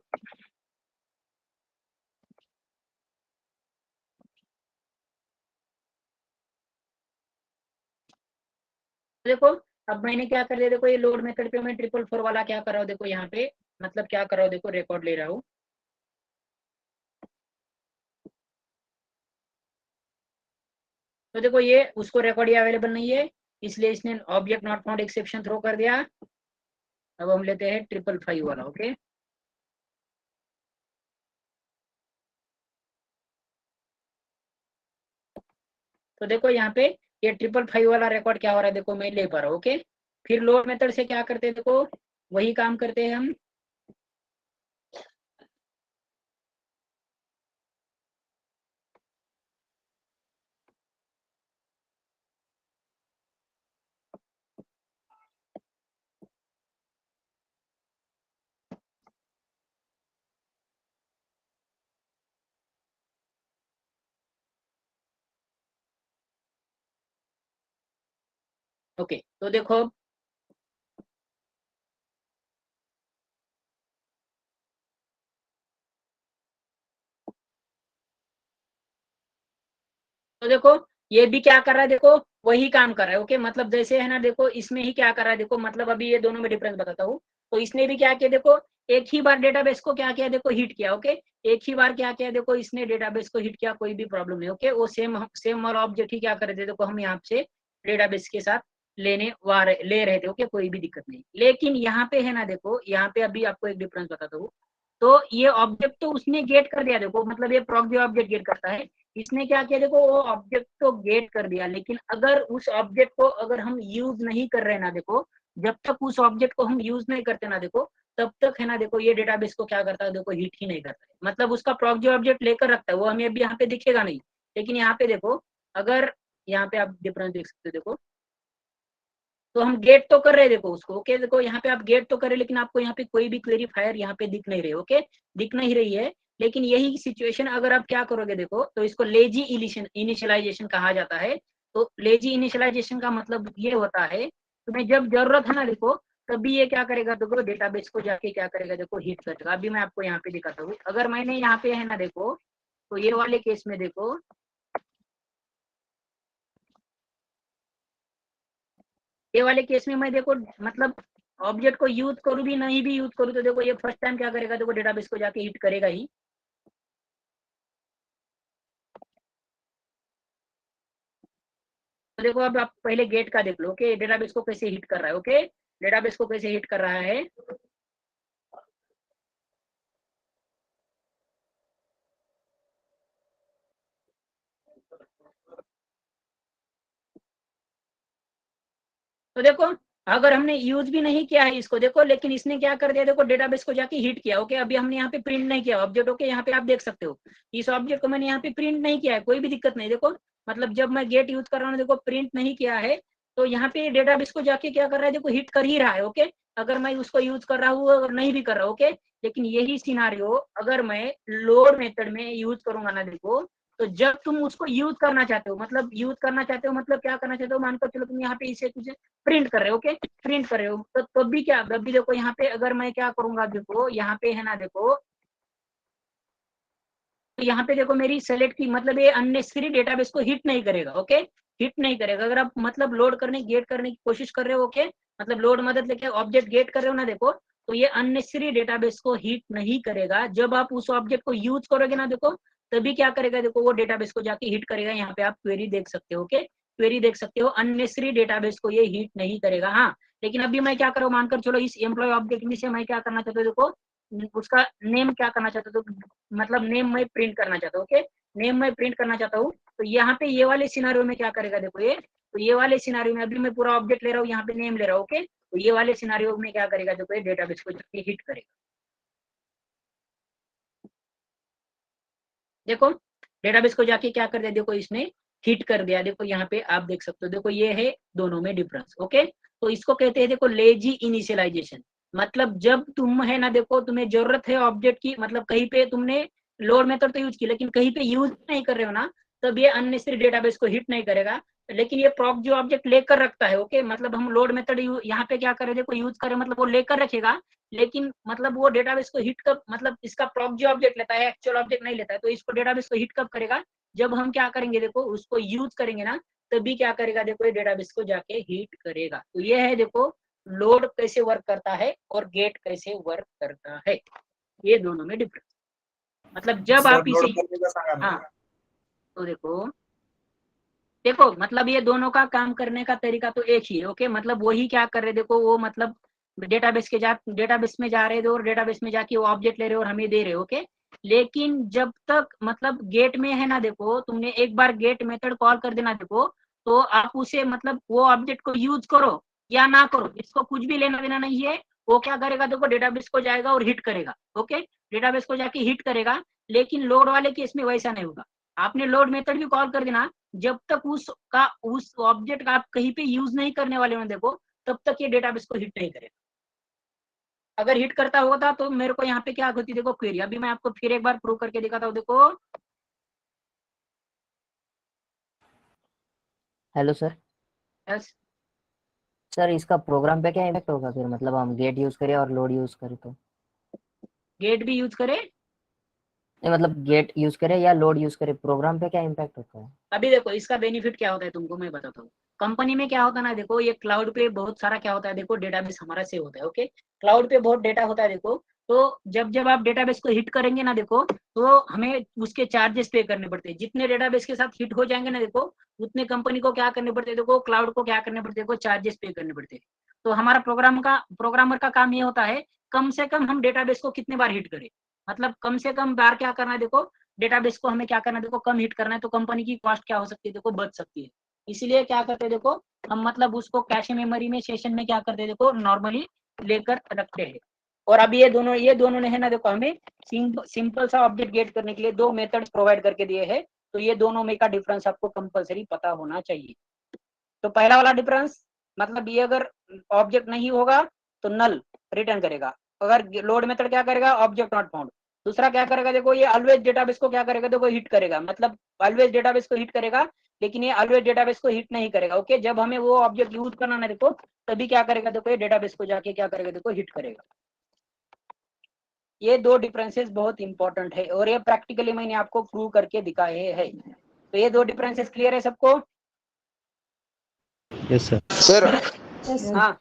देखो अब मैंने क्या कर दिया, देखो ये लोड मेथड पे मैं 444 वाला क्या कर रहा हूँ, देखो यहाँ पे मतलब क्या कर रहा हूँ, देखो रिकॉर्ड ले रहा हूँ। तो देखो ये उसको रिकॉर्ड ही अवेलेबल नहीं है इसलिए इसने object not found exception throw कर दिया। अब हम लेते हैं 555 वाला, ओके। तो देखो यहाँ पे ये 555 वाला रिकॉर्ड क्या हो रहा है, देखो मैं ले पा रहा हूँ, ओके। फिर लोड मेथड से क्या करते हैं, देखो वही काम करते हैं हम। ओके तो देखो तो देखो ये भी क्या कर रहा है, देखो वही काम कर रहा है, ओके। मतलब जैसे है ना, देखो इसमें ही क्या कर रहा है, देखो मतलब अभी ये दोनों में डिफरेंस बताता हूँ। तो इसने भी क्या किया, देखो एक ही बार डेटाबेस को क्या किया, देखो हिट किया, ओके। एक ही बार क्या किया, देखो इसने डेटाबेस को हिट किया, कोई भी प्रॉब्लम नहीं, ओके। वो सेम वाला ऑब्जेक्ट ही क्या कर रहे थे, देखो हम यहाँ से डेटाबेस के साथ ले रहे थे, ओके, कोई भी दिक्कत नहीं। लेकिन यहाँ पे है ना, देखो यहाँ पे अभी आपको एक डिफरेंस बताता हूँ। तो ये ऑब्जेक्ट तो उसने गेट कर दिया, देखो मतलब ये प्रॉक्सी ऑब्जेक्ट गेट करता है, इसने क्या किया, देखो वो ऑब्जेक्ट तो गेट कर दिया। लेकिन अगर उस ऑब्जेक्ट को अगर हम यूज नहीं कर रहे ना, देखो जब तक उस ऑब्जेक्ट को हम यूज नहीं करते ना, देखो तब तक है ना देखो ये डेटाबेस को क्या करता है देखो हिट ही नहीं करता है, मतलब उसका प्रॉक्सी ऑब्जेक्ट लेकर रखता है, वो हमें अभी यहाँ पे दिखेगा नहीं, लेकिन यहाँ पे देखो अगर यहाँ पे आप डिफरेंस देख सकते हो देखो, तो हम गेट तो कर रहे हैं देखो उसको, ओके देखो यहाँ पे आप गेट तो कर रहे, लेकिन आपको यहाँ पे कोई भी क्वेरी फायर यहाँ पे दिख नहीं रही, ओके दिख नहीं रही है। लेकिन यही सिचुएशन अगर आप क्या करोगे देखो, तो इसको लेजी इनिशियलाइजेशन कहा जाता है। तो लेजी इनिशियलाइजेशन का मतलब ये होता है, तुम्हें जब जरूरत है ना देखो, तभी ये क्या करेगा देखो, डेटाबेस को जाके क्या करेगा देखो, हिट करेगा। अभी मैं आपको यहाँ पे दिखाता हूँ, अगर मैंने यहाँ पे है ना देखो, तो ये वाले केस में देखो, ये वाले केस में मैं देखो मतलब ऑब्जेक्ट को यूज करूँ भी नहीं भी यूज करूँ, तो देखो ये फर्स्ट टाइम क्या करेगा देखो, डेटाबेस को जाके हिट करेगा ही। तो देखो अब आप पहले गेट का देख लो, ओके डेटाबेस को कैसे हिट कर रहा है, ओके डेटाबेस को कैसे हिट कर रहा है। तो देखो अगर हमने यूज भी नहीं किया है इसको देखो, लेकिन इसने क्या कर दिया देखो, डेटाबेस को जाके हिट किया, ओके अभी हमने यहाँ पे प्रिंट नहीं किया ऑब्जेक्ट, ओके यहाँ पे आप देख सकते हो इस ऑब्जेक्ट को मैंने यहाँ पे प्रिंट नहीं किया है, कोई भी दिक्कत नहीं देखो, मतलब जब मैं गेट यूज कर रहा हूँ देखो प्रिंट नहीं किया है, तो यहाँ पे डेटाबेस को जाके क्या कर रहा है देखो, हिट कर ही रहा है, ओके अगर मैं उसको यूज कर रहा हूँ अगर नहीं भी कर रहा हूँ, ओके लेकिन यही सिनारियो अगर मैं लोड मेथड में यूज करूंगा ना देखो, तो जब तुम उसको यूज करना चाहते हो, मतलब यूज करना चाहते हो मतलब क्या करना चाहते हो, मानकर चलो तुम यहाँ पे इसे कुछ प्रिंट कर रहे हो, ओके प्रिंट कर रहे हो, तो तब भी क्या, तब भी देखो यहाँ पे अगर मैं क्या करूंगा देखो, यहाँ पे है ना देखो, तो यहाँ पे देखो मेरी सेलेक्ट की मतलब ये अननेसेसरी डेटाबेस को हिट नहीं करेगा, ओके हिट नहीं करेगा। अगर आप मतलब लोड करने गेट करने की कोशिश कर रहे हो, ओके मतलब लोड मदद लेके ऑब्जेक्ट गेट कर रहे हो ना देखो, तो ये अननेसेसरी डेटाबेस को हिट नहीं करेगा। जब आप उस ऑब्जेक्ट को यूज करोगे ना देखो, तभी क्या करेगा देखो, वो डेटाबेस को जाके हिट करेगा। यहाँ पे आप क्वेरी देख सकते हो, ओके क्वेरी देख सकते हो, अननेसेसरी डेटाबेस को ये हिट नहीं करेगा। हाँ लेकिन अभी मैं क्या करूँ, मानकर चलो इस एम्प्लॉय ऑब्जेक्ट में से मैं क्या करना चाहता हूँ देखो, उसका नेम क्या करना चाहता हूँ, तो मतलब नेम मैं प्रिंट करना चाहता हूँ, ओके नेम मैं प्रिंट करना चाहता हूँ। तो यहाँ पे ये वाले सिनारियो में क्या करेगा देखो, ये तो ये वाले सिनारियो में अभी मैं पूरा ऑब्जेक्ट ले रहा हूँ, यहाँ पे नेम ले रहा हूँ, ओके तो ये वाले सिनारियो में क्या करेगा देखो, ये डेटाबेस को जाके हिट करेगा। देखो डेटाबेस को जाके क्या कर दिया देखो, इसने हिट कर दिया। देखो यहाँ पे आप देख सकते हो, देखो ये है दोनों में डिफरेंस, ओके तो इसको कहते हैं देखो लेजी इनिशियलाइजेशन। मतलब जब तुम है ना देखो, तुम्हें जरूरत है ऑब्जेक्ट की, मतलब कहीं पे तुमने लोड मेथड तो यूज की, लेकिन कहीं पे यूज नहीं कर रहे हो ना, तब ये अननेसेसरी डेटाबेस को हिट नहीं करेगा। लेकिन ये प्रॉक जो ऑब्जेक्ट लेकर रखता है, ओके मतलब हम लोड मेथड यहाँ पे क्या करें देखो, यूज करें मतलब वो लेकर रखेगा, लेकिन मतलब वो डेटाबेस को हिट कब, मतलब इसका प्रॉक जो ऑब्जेक्ट लेता है एक्चुअल ऑब्जेक्ट नहीं लेता है, तो इसको डेटाबेस को हिट कब करेगा, जब हम क्या करेंगे देखो, उसको यूज करेंगे ना, तभी क्या करेगा देखो, ये डेटाबेस को जाके हिट करेगा। तो ये है देखो लोड कैसे वर्क करता है और गेट कैसे वर्क करता है, ये दोनों में डिफरेंस। मतलब जब आप इसे, हाँ तो देखो देखो मतलब ये दोनों का काम करने का तरीका तो एक ही है, ओके मतलब वही क्या कर रहे देखो, वो मतलब डेटाबेस में जा रहे थे और डेटाबेस में जाके वो ऑब्जेक्ट ले रहे और हमें दे रहे, ओके लेकिन जब तक मतलब गेट में है ना देखो, तुमने एक बार गेट मेथड कॉल कर देना देखो, तो आप उसे मतलब वो ऑब्जेक्ट को यूज करो या ना करो, इसको कुछ भी लेना देना नहीं है। वो क्या करेगा देखो, डेटाबेस को जाएगा और हिट करेगा, ओके डेटाबेस को जाके हिट करेगा। लेकिन लोड वाले केस में वैसा नहीं होगा, आपने लोड मेथड भी कॉल कर देना, जब तक उस ऑब्जेक्ट का आप कहीं पे यूज नहीं करने वाले हो देखो, तब तक ये डेटाबेस को हिट नहीं करेगा। अगर हिट करता होता तो मेरे को यहाँ पे क्या होती देखो, क्वेरी। अभी मैं आपको फिर एक बार प्रूव करके दिखाता हूँ, देखो। Hello sir. यस सर इसका प्रोग्राम पे क्या इम्पैक्ट होगा फिर, मतलब हम गेट यूज करें और लोड यूज करें तो? गेट भी यूज करे, नहीं मतलब गेट यूज करें या लोड यूज करें, प्रोग्राम पे क्या इम्पैक्ट होता है? अभी देखो इसका बेनिफिट क्या होता है तुमको मैं बताता हूँ। कंपनी में क्या होता है ना देखो, ये क्लाउड पे बहुत सारा क्या होता है देखो, डेटाबेस हमारा सेव होता है, ओके क्लाउड पे बहुत डेटा होता है देखो। तो जब आप डेटाबेस को हिट करेंगे ना देखो, तो हमें उसके चार्जेस पे करने पड़ते हैं। जितने डेटाबेस के साथ हिट हो जाएंगे ना देखो, उतने कंपनी को क्या करने पड़ते हैं देखो, क्लाउड को क्या करने पड़ते हैं देखो, चार्जेस पे करने पड़ते हैं। तो हमारा प्रोग्रामर का काम ये होता है, कम से कम हम डेटाबेस को कितने बार हिट करें, मतलब कम से कम बार क्या करना है देखो, डेटाबेस को हमें क्या करना है देखो, कम हिट करना है, तो कंपनी की कॉस्ट क्या हो सकती है देखो, बच सकती है। इसीलिए क्या करते हैं देखो, हम मतलब उसको कैश मेमोरी में सेशन में क्या करते हैं देखो, नॉर्मली लेकर रखते हैं। और अब ये दोनों ने है ना देखो हमें सिंपल सा ऑब्जेक्ट गेट करने के लिए दो मेथड प्रोवाइड करके दिए हैं, तो ये दोनों में का डिफरेंस आपको कंपलसरी पता होना चाहिए। तो पहला वाला डिफरेंस मतलब ये अगर ऑब्जेक्ट नहीं होगा तो नल रिटर्न करेगा, अगर लोड मेथड क्या करेगा, ऑब्जेक्ट नॉट फाउंड। दूसरा क्या करेगा देखो, ये ऑलवेज डेटाबेस को क्या करेगा देखो, हिट करेगा, मतलब ऑलवेज डेटाबेस को हिट करेगा, लेकिन ये ऑलवेज डेटाबेस को हिट नहीं करेगा। ओके, जब हमें वो ऑब्जेक्ट यूज करना ना देखो, तभी क्या करेगा देखो, ये डेटाबेस को जाके क्या करेगा देखो, हिट करेगा। ये दो डिफरेंसेस बहुत इंपॉर्टेंट है और ये प्रैक्टिकली मैंने आपको प्रूव करके दिखाए हैं। तो ये दो डिफरेंसेस क्लियर है सबको? Yes sir. सर हाँ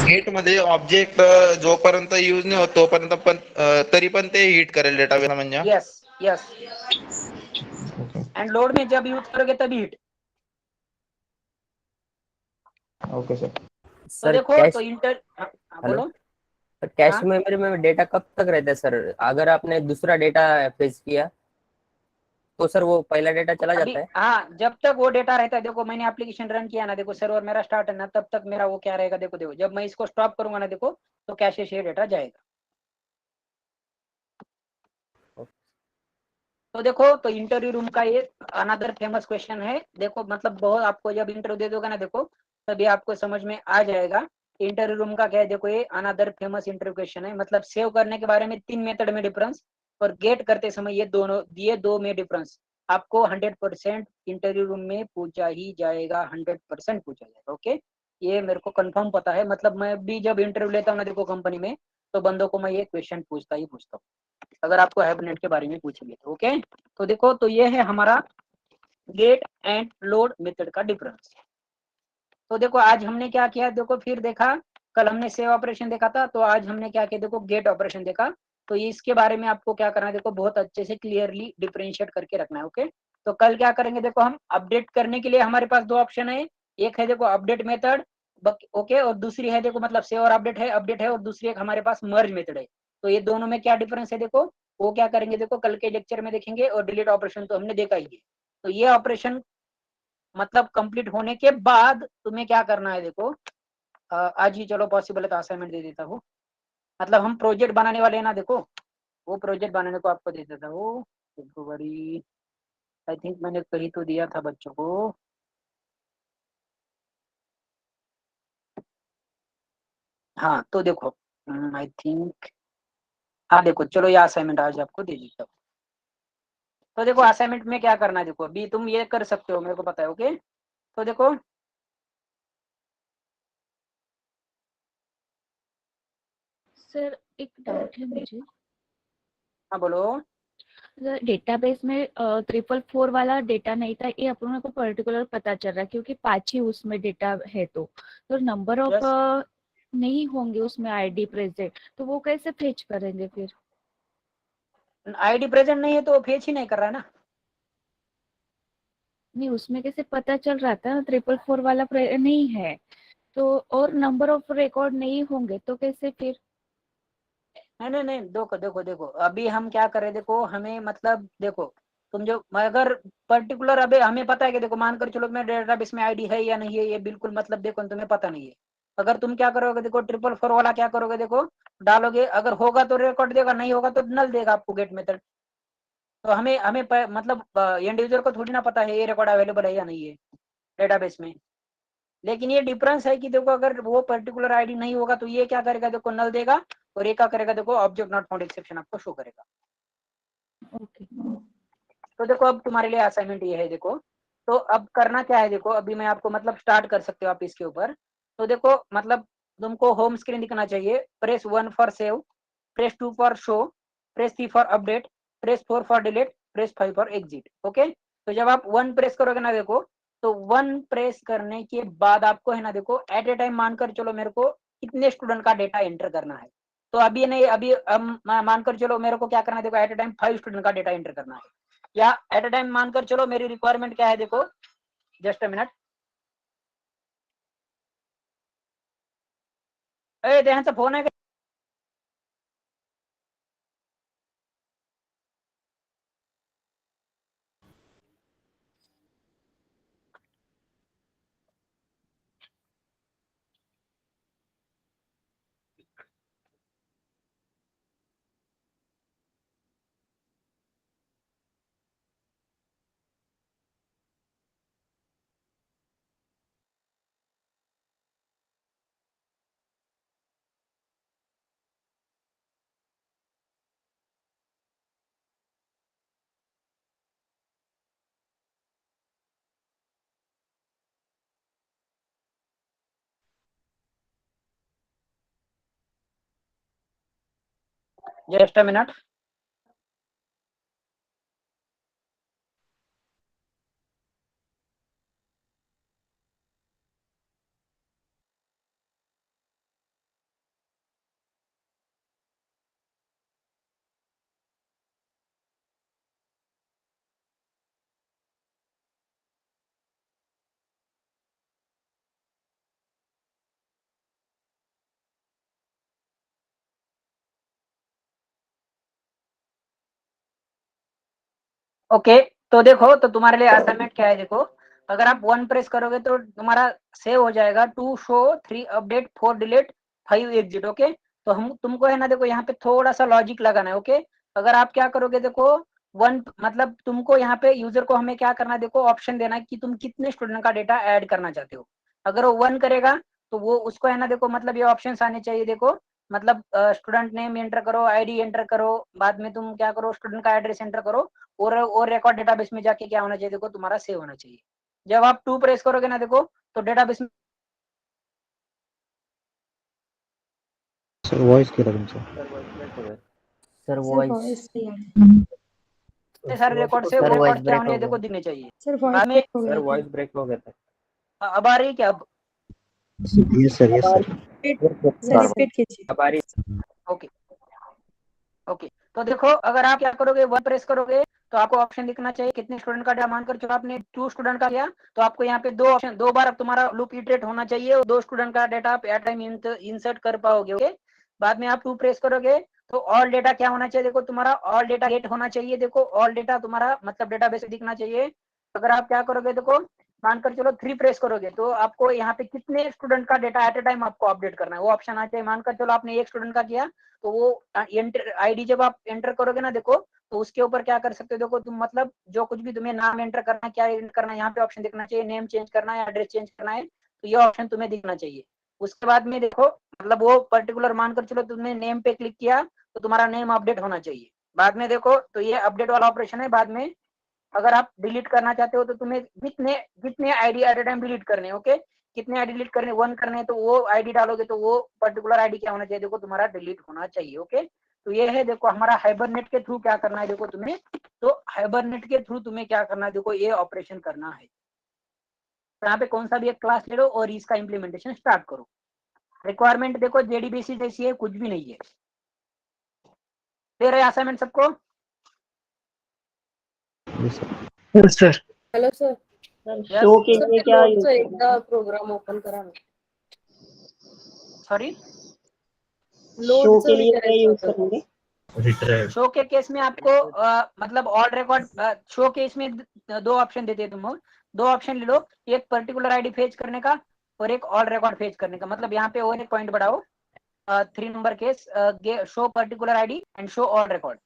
गेट मध्ये ऑब्जेक्ट जोपर्यंत यूज नाही होत तोपर्यंत पण तरी पण ते हिट करेल डेटाबेस म्हणजे. यस यस, एंड लोड में जब यूज करोगे तभी हिट। Okay sir. तो सर देखो कैश तो इंटर हेलो बोलो। सर, कैश हाँ मेमोरी में डेटा कब तक रहता है सर? अगर आपने दूसरा डेटा फेच किया तो सर वो पहला डेटा चला अभी जाता है? हाँ, जब तक वो डेटा रहता है, देखो मैंने एप्लीकेशन रन किया ना देखो, सर्वर मेरा स्टार्ट है ना, तब तक मेरा वो क्या रहेगा देखो, देखो जब मैं इसको स्टॉप करूंगा ना देखो, तो कैशे से डेटा जाएगा। तो देखो तो इंटरव्यू रूम का ये अनदर फेमस क्वेश्चन है। देखो मतलब बहुत आपको जब इंटरव्यू दे दोगे ना देखो, तभी आपको समझ में आ जाएगा इंटरव्यू रूम का क्या है। देखो ये अनदर फेमस इंटरव्यू क्वेश्चन है, मतलब सेव करने के बारे में 3 मेथड में डिफरेंस और गेट करते समय ये दो में डिफरेंस आपको 100% इंटरव्यू रूम में पूछा ही जाएगा, 100% पूछा जाएगा। ओके, ये मेरे को कंफर्म पता है, मतलब मैं भी जब इंटरव्यू लेता हूँ ना देखो कंपनी में, तो बंदों को मैं ये क्वेश्चन पूछता हूँ, अगर आपको हाइबरनेट के बारे में पूछेंगे तो। ओके, तो देखो तो ये है हमारा गेट एंड लोड मेथड का डिफरेंस। तो देखो आज हमने क्या किया देखो, फिर देखा कल हमने सेव ऑपरेशन देखा था, तो आज हमने क्या किया देखो, गेट ऑपरेशन देखा। तो इसके बारे में आपको क्या करना है देखो, बहुत अच्छे से क्लियरली डिफरेंशिएट करके रखना है। ओके, तो कल क्या करेंगे देखो, हम अपडेट करने के लिए हमारे पास दो ऑप्शन है, एक है देखो अपडेट मेथड, ओके, और दूसरी है देखो मतलब सेव और अपडेट है, और दूसरी एक हमारे पास मर्ज मेथड है। तो ये दोनों में क्या डिफरेंस है देखो, वो क्या करेंगे देखो कल के लेक्चर में देखेंगे। और डिलीट ऑपरेशन तो हमने देखा ही है। तो ये ऑपरेशन मतलब कंप्लीट होने के बाद तुम्हें क्या करना है देखो, आज ही चलो पॉसिबल है तो असाइनमेंट दे देता हूँ, मतलब हम प्रोजेक्ट बनाने वाले हैं ना देखो, वो प्रोजेक्ट बनाने को आपको दे देता हूँ। फेब्रुवरी आई थिंक मैंने कहीं तो दिया था बच्चों को। हाँ तो देखो आई थिंक, हाँ देखो चलो ये असाइनमेंट आज आपको दे देता हूँ। तो देखो असाइनमेंट में क्या करना है देखो, अभी तुम ये कर सकते हो मेरे को पता है। ओके, तो देखो सर एक डाउट है मुझे, हाँ बोलो। डेटाबेस में 444 वाला डेटा नहीं था, ये अपन को पर्टिकुलर पता चल रहा है क्योंकि 5 ही उसमें डेटा है। तो नंबर ऑफ यस, नहीं होंगे उसमें आईडी प्रेजेंट, तो वो कैसे फेच करेंगे फिर? आईडी प्रेजेंट नहीं है तो फेच ही नहीं कर रहा है ना। नहीं, उसमें कैसे पता चल रहा था 444 वाला नहीं है, तो और नंबर ऑफ रिकॉर्ड नहीं होंगे तो कैसे फिर? नहीं नहीं नहीं, देखो देखो देखो अभी हम क्या कर रहे हैं देखो, हमें मतलब देखो तुम जो अगर पर्टिकुलर अभी हमें पता है कि देखो मानकर चलो मेरे डेटाबेस में आईडी है या नहीं है, ये बिल्कुल मतलब देखो तुम्हें पता नहीं है। अगर तुम क्या करोगे देखो, 444 वाला क्या करोगे देखो, डालोगे, अगर होगा तो रिकॉर्ड देगा, नहीं होगा तो नल देगा आपको गेट मेथड। तो हमें हमें मतलब एंड यूजर को थोड़ी ना पता है ये रिकॉर्ड अवेलेबल है या नहीं है डेटाबेस में। लेकिन ये डिफरेंस है कि देखो अगर वो पर्टिकुलर आईडी नहीं होगा तो ये क्या करेगा देखो, नल देगा, और ये क्या करेगा देखो, ऑब्जेक्ट नॉट फाउंड एक्सेप्शन आपको शो करेगा। ओके। तो देखो अब तुम्हारे लिए असाइनमेंट ये है देखो, तो अब करना क्या है देखो, अभी मैं आपको मतलब स्टार्ट कर सकते हो आप इसके ऊपर। तो देखो मतलब तुमको होम स्क्रीन दिखना चाहिए, press 1 for save, press 2 for show, press 3 for update, press 4 for delete, press 5 for exit. Okay, तो जब आप 1 प्रेस करोगे ना देखो, तो 1 प्रेस करने के बाद आपको है ना देखो, एट ए टाइम मानकर चलो मेरे को कितने स्टूडेंट का डेटा एंटर करना है। तो अभी नहीं, अभी मानकर चलो मेरे को क्या करना है देखो, एट ए टाइम 5 स्टूडेंट का डेटा एंटर करना है, या एट अ टाइम मानकर चलो मेरी रिक्वायरमेंट क्या है देखो, जस्ट अ मिनट, ध्यान से फोन है। Just a minute. ओके तो देखो, तो तुम्हारे लिए असाइनमेंट क्या है, देखो अगर आप 1 प्रेस करोगे तो तुम्हारा सेव हो जाएगा 2 show 3 update 4 delete 5 exit. Okay, तो हम तुमको है ना देखो यहाँ पे थोड़ा सा लॉजिक लगाना है। ओके, अगर आप क्या करोगे देखो 1 मतलब तुमको यहाँ पे यूजर को हमें क्या करना है देखो, ऑप्शन देना है कि तुम कितने स्टूडेंट का डेटा ऐड करना चाहते हो। अगर वो 1 करेगा तो वो उसको है ना देखो, मतलब ये ऑप्शन आने चाहिए देखो, मतलब स्टूडेंट नेम एंटर करो, आईडी एंटर करो, बाद में तुम क्या करो स्टूडेंट का एड्रेस एंटर करो, और रिकॉर्ड डेटाबेस में जाके क्या होना चाहिए देखो, तुम्हारा सेव होना चाहिए। जब आप 2 प्रेस करोगे ना देखो, तो डेटाबेस में सर वॉइस केला तुमचा. सर वॉइस सारे रिकॉर्ड से सर वॉइस रिकॉर्ड क्या ब्रेक होने हो चाहिए देखो, गया. दिखने चाहिए। सर बाद में सर वॉइस ब्रेक हो गया था. अब आ रही है क्या? अब yes sir yes sir. Repeat कीजिए। अब आ रही ओके ओके, तो देखो अगर आप क्या करोगे 1 प्रेस करोगे तो आपको ऑप्शन दिखना चाहिए कितने स्टूडेंट का डेटा, मानकर चलो आपने 2 स्टूडेंट का किया तो आपको यहाँ पे 2 ऑप्शन, 2 बार तुम्हारा लूप इटरेट होना चाहिए और 2 स्टूडेंट का डेटा आप एट टाइम इंसर्ट कर पाओगे। ओके, बाद में आप 2 प्रेस करोगे तो ऑल डेटा क्या होना चाहिए देखो, तुम्हारा ऑल डेटा गेट होना चाहिए। देखो ऑल डेटा तुम्हारा मतलब डेटाबेस में दिखना चाहिए। अगर आप क्या करोगे देखो, मानकर चलो 3 प्रेस करोगे तो आपको यहाँ पे कितने स्टूडेंट का डेटा एट ए टाइम आपको अपडेट करना है वो ऑप्शन आ चाहिए। मानकर चलो आपने 1 स्टूडेंट का किया तो वो एंटर आईडी जब आप एंटर करोगे ना देखो, तो उसके ऊपर क्या कर सकते हो देखो, तुम मतलब जो कुछ भी तुम्हें नाम एंटर करना है, क्या एंटर करना है, यहाँ पे ऑप्शन दिखना चाहिए, नेम चेंज करना है, एड्रेस चेंज करना है, तो ये ऑप्शन तुम्हें दिखना चाहिए। उसके बाद में देखो मतलब वो पर्टिकुलर मानकर चलो तुमने नेम पे क्लिक किया तो तुम्हारा नेम अपडेट होना चाहिए। बाद में देखो तो ये अपडेट वाला ऑपरेशन है। बाद में अगर आप डिलीट करना चाहते हो तो तुम्हें कितने कितने आईडी एट ए टाइम डिलीट करने, ओके कितने आईडी डिलीट करने, 1 करने, तो वो आईडी डालोगे तो वो पर्टिकुलर आईडी क्या होना चाहिए देखो, तुम्हारा डिलीट होना चाहिए। ओके, तो ये है देखो हमारा हाइबरनेट के थ्रू क्या करना है देखो तुम्हें, तो हाइबरनेट के थ्रू तुम्हें क्या करना है देखो, ये ऑपरेशन करना है। तो यहाँ पे कौन सा भी एक क्लास ले लो और इसका इम्प्लीमेंटेशन स्टार्ट करो। रिक्वायरमेंट देखो जेडीबीसी जैसी है, कुछ भी नहीं है। दे रहे असाइनमेंट सबको? सर हेलो सर, शो के लिए क्या यूज करना है? प्रोग्राम ओपन करा ना. सॉरी, शो के लिए क्या यूज करेंगे? शो के केस में आपको मतलब ऑल रिकॉर्ड, शो केस में 2 ऑप्शन देते हैं तुम, 2 ऑप्शन ले लो, एक पर्टिकुलर आईडी फेच करने का और एक ऑल रिकॉर्ड फेच करने का। मतलब यहाँ पे और एक पॉइंट बढ़ाओ, 3 number case, show particular ID and show all record.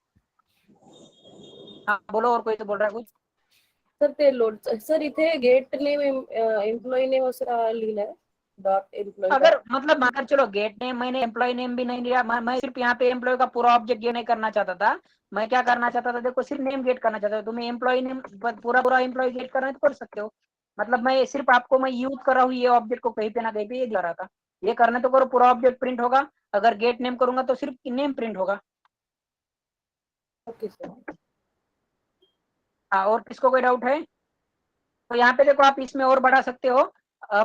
हाँ बोलो, और कोई तो बोल रहा है कुछ? सर ते लोड सर इथे गेट नेम एम्प्लॉई नेम असं लिहिलंय डॉट एम्प्लॉई. अगर मतलब मानकर चलो गेट नेम, मैंने एम्प्लॉय नेम भी नहीं लिया, मैं सिर्फ यहाँ पे एम्प्लॉय का पूरा ऑब्जेक्ट ये नहीं करना चाहता था। मैं क्या करना चाहता था देखो, सिर्फ नेम गेट करना चाहता था। तुम्हें एम्प्लॉय नेम पूरा पूरा एम्प्लॉय गेट करना है तो कर सकते हो। मतलब मैं सिर्फ आपको मैं यूज कर रहा हूँ ये ऑब्जेक्ट को, कहीं पे ना कहीं पे ये दिखा रहा था। ये करने तो करो, पूरा ऑब्जेक्ट प्रिंट होगा। अगर गेट नेम करूंगा तो सिर्फ नेम प्रिंट होगा। Okay sir. हाँ, और किसको कोई डाउट है? तो यहाँ पे देखो आप इसमें और बढ़ा सकते हो।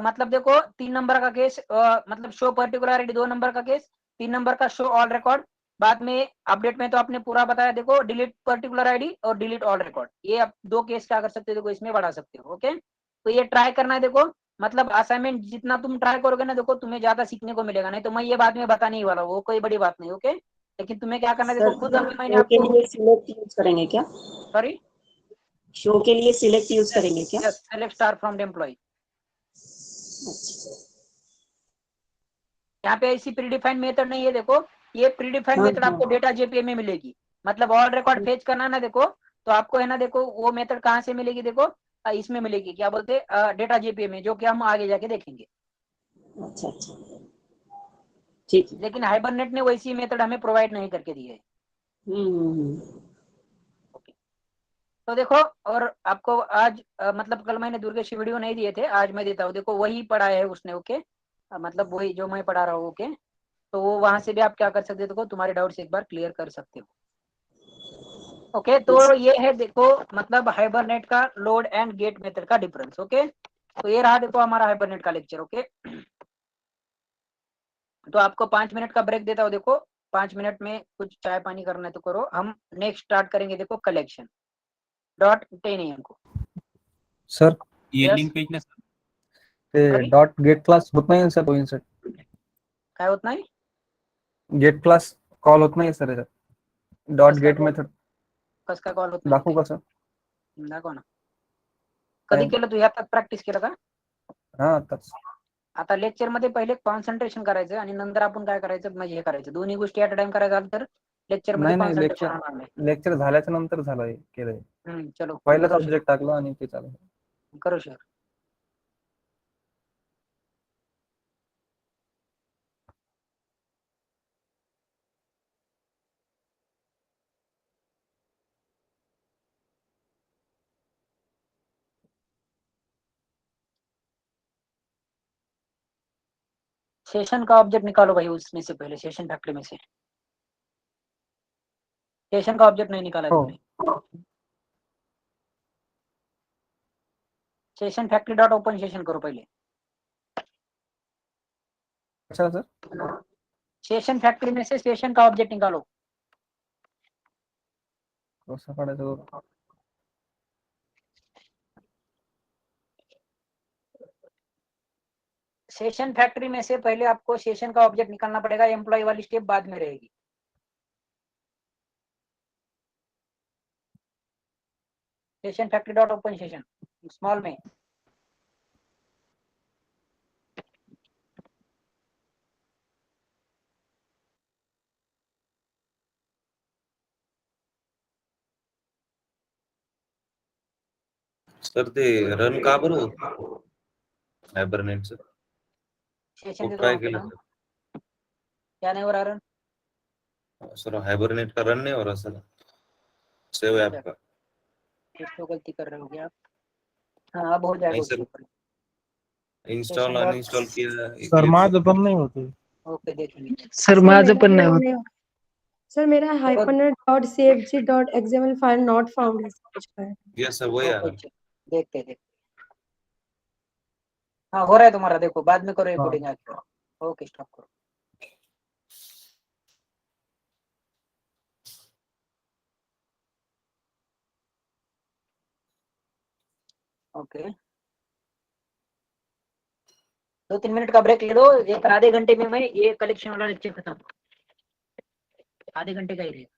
मतलब देखो 3 नंबर का केस, मतलब शो पर्टिकुलर आईडी 2 नंबर का केस, 3 नंबर का शो ऑल रिकॉर्ड, बाद में अपडेट में तो आपने पूरा बताया देखो, डिलीट पर्टिकुलर आईडी और डिलीट ऑल रिकॉर्ड। ये आप 2 केस क्या कर सकते हो देखो, इसमें बढ़ा सकते हो। ओके, तो ये ट्राई करना है देखो, मतलब असाइनमेंट जितना तुम ट्राई करोगे ना देखो, तुम्हें ज्यादा सीखने को मिलेगा। नहीं तो मैं ये बाद में बताने ही वाला हूँ, वो कोई बड़ी बात नहीं। ओके, लेकिन तुम्हें क्या करना है देखो, खुद अभी मैंने शो के आपको, लिए सिलेक्ट यूज करेंगे क्या? सॉरी, शो के लिए सिलेक्ट यूज करेंगे क्या? Yes, select star from employ. यहाँ पे ऐसी प्रीडिफाइंड मेथड नहीं है देखो, ये प्रीडिफाइंड मेथड आपको डेटा जेपीए में मिलेगी। मतलब ऑल रिकॉर्ड फेच करना ना देखो, तो आपको है ना देखो वो मेथड कहाँ से मिलेगी देखो, इसमें मिलेगी, क्या बोलते हैं, डेटा जेपीए में, जो कि हम आगे जाके देखेंगे। अच्छा अच्छा, ठीक है. लेकिन हाइबरनेट ने वैसी मेथड हमें प्रोवाइड नहीं करके दी है। ओके, तो देखो, और आपको आज मतलब कल मैंने दुर्गेश वीडियो नहीं दिए थे, आज मैं देता हूँ। देखो वही पढ़ाया है उसने। ओके, मतलब वही जो मैं पढ़ा रहा हूँ। ओके, तो वहां से भी आप क्या कर सकते हो, देखो तुम्हारे डाउट्स एक बार क्लियर कर सकते हो। ओके, तो ये है देखो मतलब हाइबरनेट का लोड एंड गेट मेथड का डिफरेंस। ओके, तो ये रहा देखो हमारा हाइबरनेट का लेक्चर। ओके, तो आपको 5 मिनट का ब्रेक देता हूँ, देखो 5 मिनट में कुछ चाय पानी करना है तो करो। हम नेक्स्ट स्टार्ट करेंगे देखो कलेक्शन डॉट 10 AM को। सर ये Yes. लिंक भेजना सर। ते Sorry? डॉट गेट क्लास होत नाही सर होईल सर काय होत नाही, गेट क्लास कॉल होत नाही सर याच्यात डॉट कसं गेट काय मेथड कसं काय कॉल होत नाही, दाखवू का सर दाखव ना. कधी केलं तू, यात प्रॅक्टिस केलं का? हा आताच आता लेक्चर मध्ये पहिले कॉन्सन्ट्रेशन करायचं आणि नंतर आपण काय करायचं म्हणजे हे करायचं, दोन्ही गोष्टी ऍट अ टाइम करायचं तर लेक्चर मध्ये नाही कॉन्सन्ट्रेशन होणार नाही. लेक्चर झाल्याच्या नंतर झालंय केलंय चलो पहिलाच करो ऑब्जेक्ट टाकला आणि ते चालू करो शेअर. सेशन का ऑब्जेक्ट निकालो भाई, उसमें से पहले सेशन फैक्ट्री में से सेशन का ऑब्जेक्ट नहीं निकाला है हो तुमने। Session factory dot open session करो पहले। अच्छा सर सेशन फैक्ट्री में से सेशन का ऑब्जेक्ट निकालो। कसं काढायचं बरं? सेशन फैक्ट्री में से पहले आपको सेशन का ऑब्जेक्ट निकालना पड़ेगा, एम्प्लॉय वाली स्टेप बाद में रहेगी। Session factory dot open session small में। सर ते रन का बरं होत हायबरनेटचं? सेशन खूप दे दो ट्राय वहाँ पे केलं नाम, क्या नहीं हो रहा रन? सर हायबरनेट का रन नहीं हो रहा सर सेव ऐप का। कुछ तो गलती कर रहे हो क्या आप? हाँ अब हो जाएगा नहीं उसके सर ऊपर। इंस्टॉल अनइंस्टॉल किया सर माझं पण नाही होते ओके देखेंगे। सर माझं पण नाही होत सर मेरा hibernate dot cfg dot xml file not found है। यस सर वही आ रहा ओके देखते हाँ हो रहा है तुम्हारा, देखो बाद में करो रिकॉर्डिंग आके। ओके स्टॉप करो। ओके 2-3 मिनट का ब्रेक ले लो, एक आधे घंटे में मैं ये कलेक्शन वाला लेक्चर खत्म, आधे घंटे का ही रहेगा।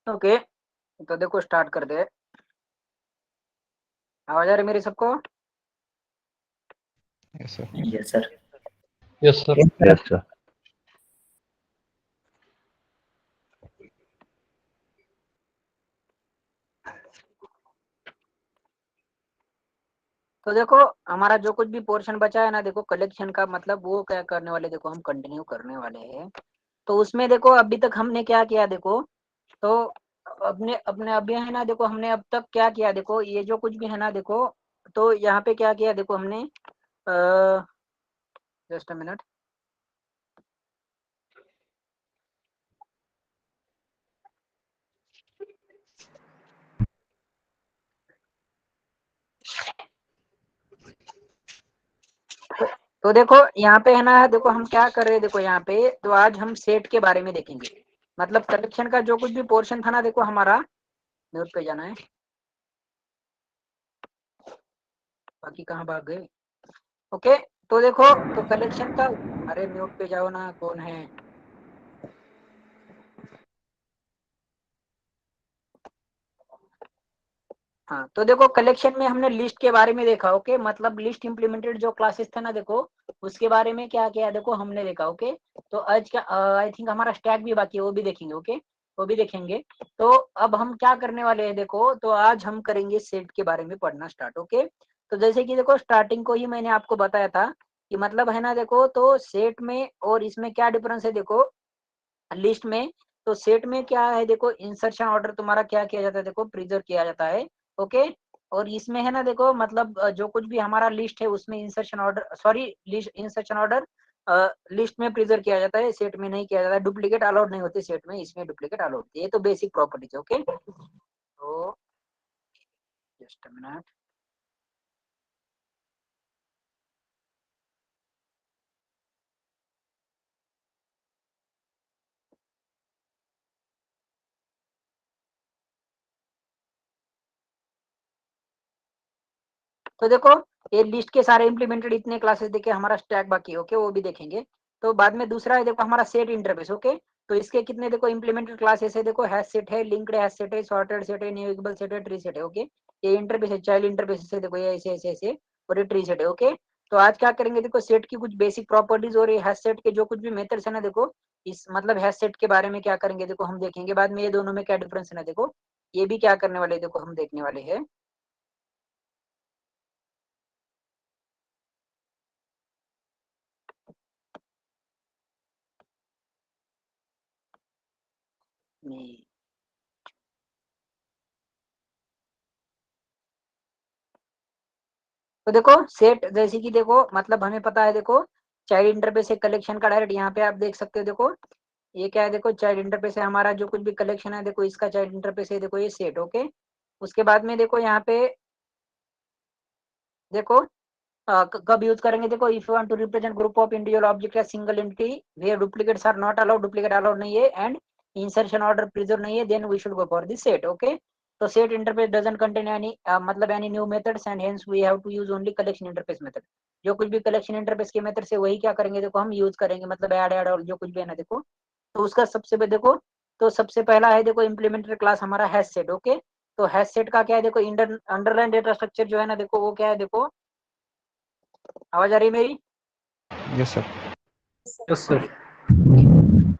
ओके, तो देखो स्टार्ट कर दे। आवाज आ रही मेरी सबको? Yes sir. Yes sir. Yes sir. Yes sir. तो देखो हमारा जो कुछ भी पोर्शन बचा है ना, देखो कलेक्शन का मतलब वो क्या करने वाले, देखो हम कंटिन्यू करने वाले हैं। तो उसमें देखो अभी तक हमने क्या किया, देखो तो अपने अपने अभी है ना, देखो हमने अब तक क्या किया, देखो ये जो कुछ भी है ना, देखो तो यहाँ पे क्या किया, देखो हमने जस्ट अ मिनट। तो देखो यहाँ पे है ना, देखो हम क्या कर रहे हैं, देखो यहाँ पे तो आज हम सेट के बारे में देखेंगे। मतलब कलेक्शन का जो कुछ भी पोर्शन था ना, देखो हमारा म्यूट पे जाना है, बाकी कहाँ भाग गए। ओके, तो देखो तो कलेक्शन का, अरे म्यूट पे जाओ ना, कौन है। हाँ, तो देखो कलेक्शन में हमने लिस्ट के बारे में देखा। ओके, मतलब लिस्ट इंप्लीमेंटेड जो क्लासेस थे ना, देखो उसके बारे में क्या किया, देखो हमने देखा। ओके, तो आज का आई थिंक हमारा स्टैक भी बाकी है, वो भी देखेंगे। ओके, वो भी देखेंगे। तो अब हम क्या करने वाले हैं, देखो तो आज हम करेंगे सेट के बारे में पढ़ना स्टार्ट। ओके, तो जैसे कि देखो स्टार्टिंग को ही मैंने आपको बताया था कि मतलब है ना, देखो तो सेट में और इसमें क्या डिफरेंस है, देखो लिस्ट में। तो सेट में क्या है, देखो इंसर्शन ऑर्डर तुम्हारा क्या किया जाता है, देखो प्रिजर्व किया जाता है। ओके, और इसमें है ना, देखो मतलब जो कुछ भी हमारा लिस्ट है उसमें insertion order, sorry list insertion order list में प्रिजर्व किया जाता है, सेट में नहीं किया जाता है। डुप्लीकेट अलाउड नहीं होते सेट में, इसमें डुप्लीकेट अलाउड होती है। ये तो बेसिक प्रॉपर्टीज है। ओके, तो जस्ट अ मिनट। तो देखो ये लिस्ट के सारे इंप्लीमेंटेड इतने क्लासेस देखे, हमारा स्टैक बाकी है। ओके, वो भी देखेंगे। तो बाद में दूसरा है, देखो हमारा सेट इंटरफेस। ओके, तो इसके कितने देखो इंप्लीमेंटेड क्लासेस है, देखो हैश सेट है, लिंक्ड हैश सेट है, सॉर्टेड सेट है, नेविगेबल सेट है, ट्री सेट है। ओके, ये इंटरफेस है, चाइल्ड इंटरफेस है, देखो ये ऐसे ऐसे ऐसे, और ये ट्री सेट है। ओके, तो आज क्या करेंगे, देखो सेट की कुछ बेसिक प्रॉपर्टीज और ये हैश सेट के जो कुछ भी मेथड्स है ना, देखो इस मतलब हैश सेट के बारे में क्या करेंगे, देखो हम देखेंगे। बाद में ये दोनों में क्या डिफरेंस है ना, देखो ये भी क्या करने वाले, देखो हम देखने वाले हैं। तो देखो सेट जैसे कि देखो मतलब हमें पता है, देखो चाइल्ड इंटरफेस है कलेक्शन का, डायरेक्ट यहाँ पे आप देख सकते हो। देखो ये क्या है, देखो चाइल्ड इंटरफेस है हमारा, जो कुछ भी कलेक्शन है देखो इसका चाइल्ड इंटरफेस है, देखो ये सेट। ओके, उसके बाद में देखो यहाँ पे देखो कब यूज करेंगे, देखो if you want to represent group of individual object या single entity where duplicates are not allowed, duplicate allowed नहीं है एंड इंसर्शन ऑर्डर प्रिजर्व नहीं है, then we should go for the set. Okay, तो set interface doesn't contain any मतलब any new methods and hence we have to use only collection interface method. जो कुछ भी collection interface के method से वही क्या करेंगे, देखो हम यूज करेंगे, मतलब ऐड और जो कुछ भी है ना, देखो तो उसका सबसे देखो तो सबसे पहला है देखो इम्प्लीमेंटेड क्लास हमारा हैश सेट। ओके, तो हैश सेट का क्या है, देखो अंडरलाइन डेटा स्ट्रक्चर जो है ना, देखो वो क्या है, देखो आवाज आ रही है मेरी? Yes sir. Yes sir.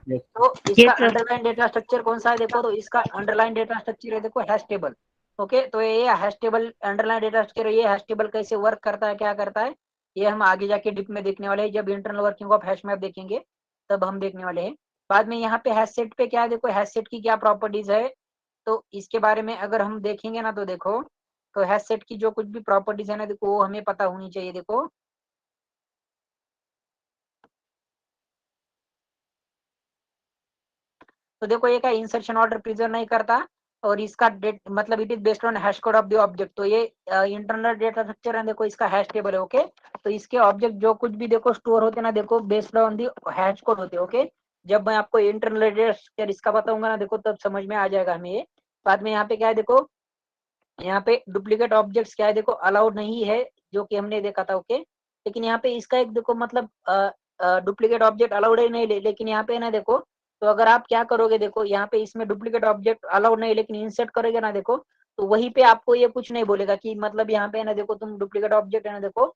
तो इसका अंडरलाइन डेटा स्ट्रक्चर कौन सा है, देखो तो इसका अंडरलाइन डेटा स्ट्रक्चर है देखो हैश टेबल। ओके, तो ये hash table underline data structure, ये हैश टेबल कैसे वर्क करता है, क्या करता है, ये हम आगे जाके डिप में देखने वाले हैं, जब internal working of hash map देखेंगे तब हम देखने वाले हैं। बाद में यहाँ पे हैश सेट पे क्या है, देखो हैश सेट की क्या प्रॉपर्टीज है, तो इसके बारे में अगर हम देखेंगे ना, तो देखो तो हैश सेट की जो कुछ भी प्रॉपर्टीज है ना, देखो वो हमें पता होनी चाहिए। देखो तो देखो ये क्या इंसर्शन ऑर्डर प्रिजर्व नहीं करता, और इसका डेट मतलब it is based on hash code of the object. तो ये इंटरनल डेटा स्ट्रक्चर है, देखो इसका हैश टेबल है। ओके, तो इसके ऑब्जेक्ट जो कुछ भी देखो स्टोर होते हैं ना, देखो based on the hash code होते हैं। ओके, जब मैं आपको इंटरनल डेटा स्ट्रक्चर इसका बताऊंगा ना, देखो तब समझ में आ जाएगा हमें ये। बाद में यहाँ पे क्या है, देखो यहाँ पे डुप्लीकेट ऑब्जेक्ट्स क्या है, देखो अलाउड नहीं है, जो कि हमने देखा था। ओके, लेकिन यहाँ पे इसका एक देखो मतलब डुप्लीकेट ऑब्जेक्ट अलाउड है नहीं, लेकिन यहाँ पे ना देखो तो अगर आप क्या करोगे, देखो यहाँ पे इसमें डुप्लीकेट ऑब्जेक्ट अलाउड नहीं, लेकिन इंसर्ट करोगे ना देखो, तो वहीं पे आपको ये कुछ नहीं बोलेगा कि मतलब यहाँ पे है ना देखो तुम डुप्लीकेट ऑब्जेक्ट है ना देखो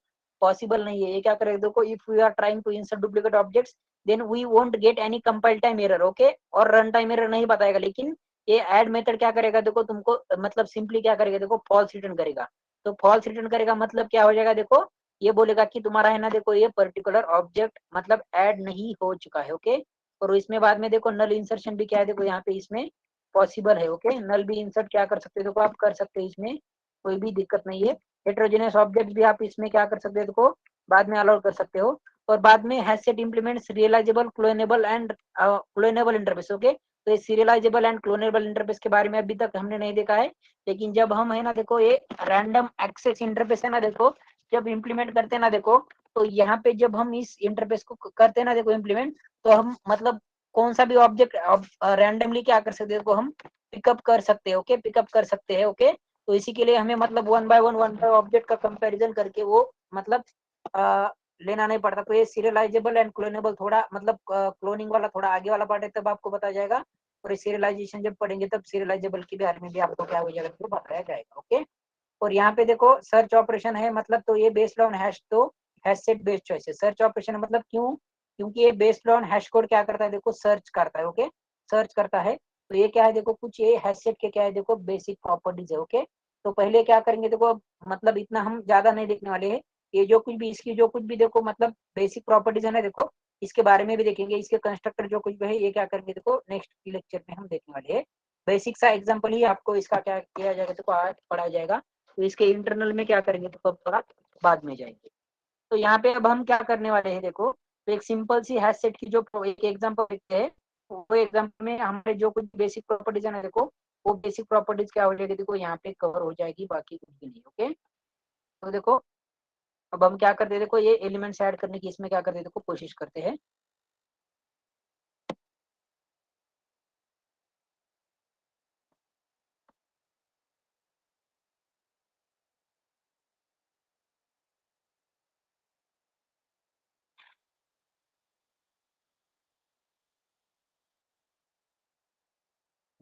पॉसिबल नहीं है। ये क्या करेगा देखो, if we are trying to insert duplicate objects then we won't get any compile time error, okay. और रन टाइम एरर नहीं बताएगा, लेकिन ये ऐड मेथड क्या करेगा देखो तुमको मतलब सिंपली क्या करेगा देखो फॉल्स रिटर्न करेगा। तो फॉल्स रिटर्न करेगा मतलब क्या हो जाएगा देखो, ये बोलेगा कि तुम्हारा है ना देखो ये पर्टिकुलर ऑब्जेक्ट मतलब ऐड नहीं हो चुका है, ओके। और इसमें बाद में देखो नल इंसर्शन भी क्या है देखो यहाँ पे इसमें पॉसिबल है, ओके। नल भी इंसर्ट क्या कर सकते हो देखो आप कर सकते हैं, इसमें कोई भी दिक्कत नहीं है। हेटेरोजेनियस ऑब्जेक्ट भी आप इसमें क्या कर सकते हो देखो बाद में अलाउ कर सकते हो। और बाद में hash set implements serializable cloneable and cloneable interface, okay. तो ये सीरियलाइजेबल एंड क्लोनेबल इंटरफेस के बारे में अभी तक हमने नहीं देखा है, लेकिन जब हम है ना देखो ये रैंडम एक्सेस इंटरफेस है ना देखो जब इम्प्लीमेंट करते हैं ना देखो, तो यहाँ पे जब हम इस इंटरफेस को करते हैं ना देखो इम्प्लीमेंट, तो हम मतलब कौन सा भी ऑब्जेक्ट रैंडमली क्या कर सकते हैं देखो हम पिकअप कर सकते हैं, ओके, पिकअप कर सकते हैं, ओके। तो इसी के लिए हमें मतलब वन बाय ऑब्जेक्ट का कंपैरिजन करके वो मतलब लेना नहीं पड़ता। तो ये सीरियलाइजेबल एंड क्लोनेबल थोड़ा मतलब क्लोनिंग वाला थोड़ा आगे वाला पार्ट है, तब आपको बताया जाएगा। और सीरियलाइजेशन जब पढ़ेंगे तब सीरियलाइजेबल के बारे में भी आपको क्या हो जाएगा तो बताया जाएगा, ओके। और यहाँ पे देखो सर्च ऑपरेशन है मतलब, तो ये बेस्ड ऑन हैश, तो हैश सेट बेस्ड चॉइस है। सर्च ऑपरेशन मतलब क्यों, क्योंकि ये बेस्ड ऑन हैश कोड क्या करता है देखो सर्च करता है, ओके, सर्च करता है। तो ये क्या है देखो कुछ ये हैश सेट के क्या है देखो बेसिक प्रॉपर्टीज है, ओके। तो पहले क्या करेंगे देखो मतलब इतना हम ज्यादा नहीं देखने वाले हैं, ये जो कुछ भी इसकी जो कुछ भी देखो मतलब बेसिक प्रॉपर्टीज है ना देखो इसके बारे में भी देखेंगे, इसके कंस्ट्रक्टर जो कुछ भी है ये क्या करेंगे देखो नेक्स्ट लेक्चर में हम देखने वाले हैं। बेसिक सा एग्जांपल ही आपको इसका क्या किया जाएगा देखो आज पढ़ाया जाएगा, तो इसके इंटरनल में क्या करेंगे तो थोड़ा बाद में जाएंगे। तो यहाँ पे अब हम क्या करने वाले हैं देखो, तो एक सिंपल सी हैश सेट की जो एक एग्जांपल देखते हैं, वो एग्जांपल में हमारे जो कुछ बेसिक प्रॉपर्टीज है ना देखो वो बेसिक प्रॉपर्टीज क्या हो जाएगी देखो यहाँ पे कवर हो जाएगी, बाकी कुछ भी नहीं, ओके। तो देखो अब हम क्या करते हैं देखो ये एलिमेंट्स ऐड करने की इसमें क्या करते हैं देखो कोशिश करते हैं।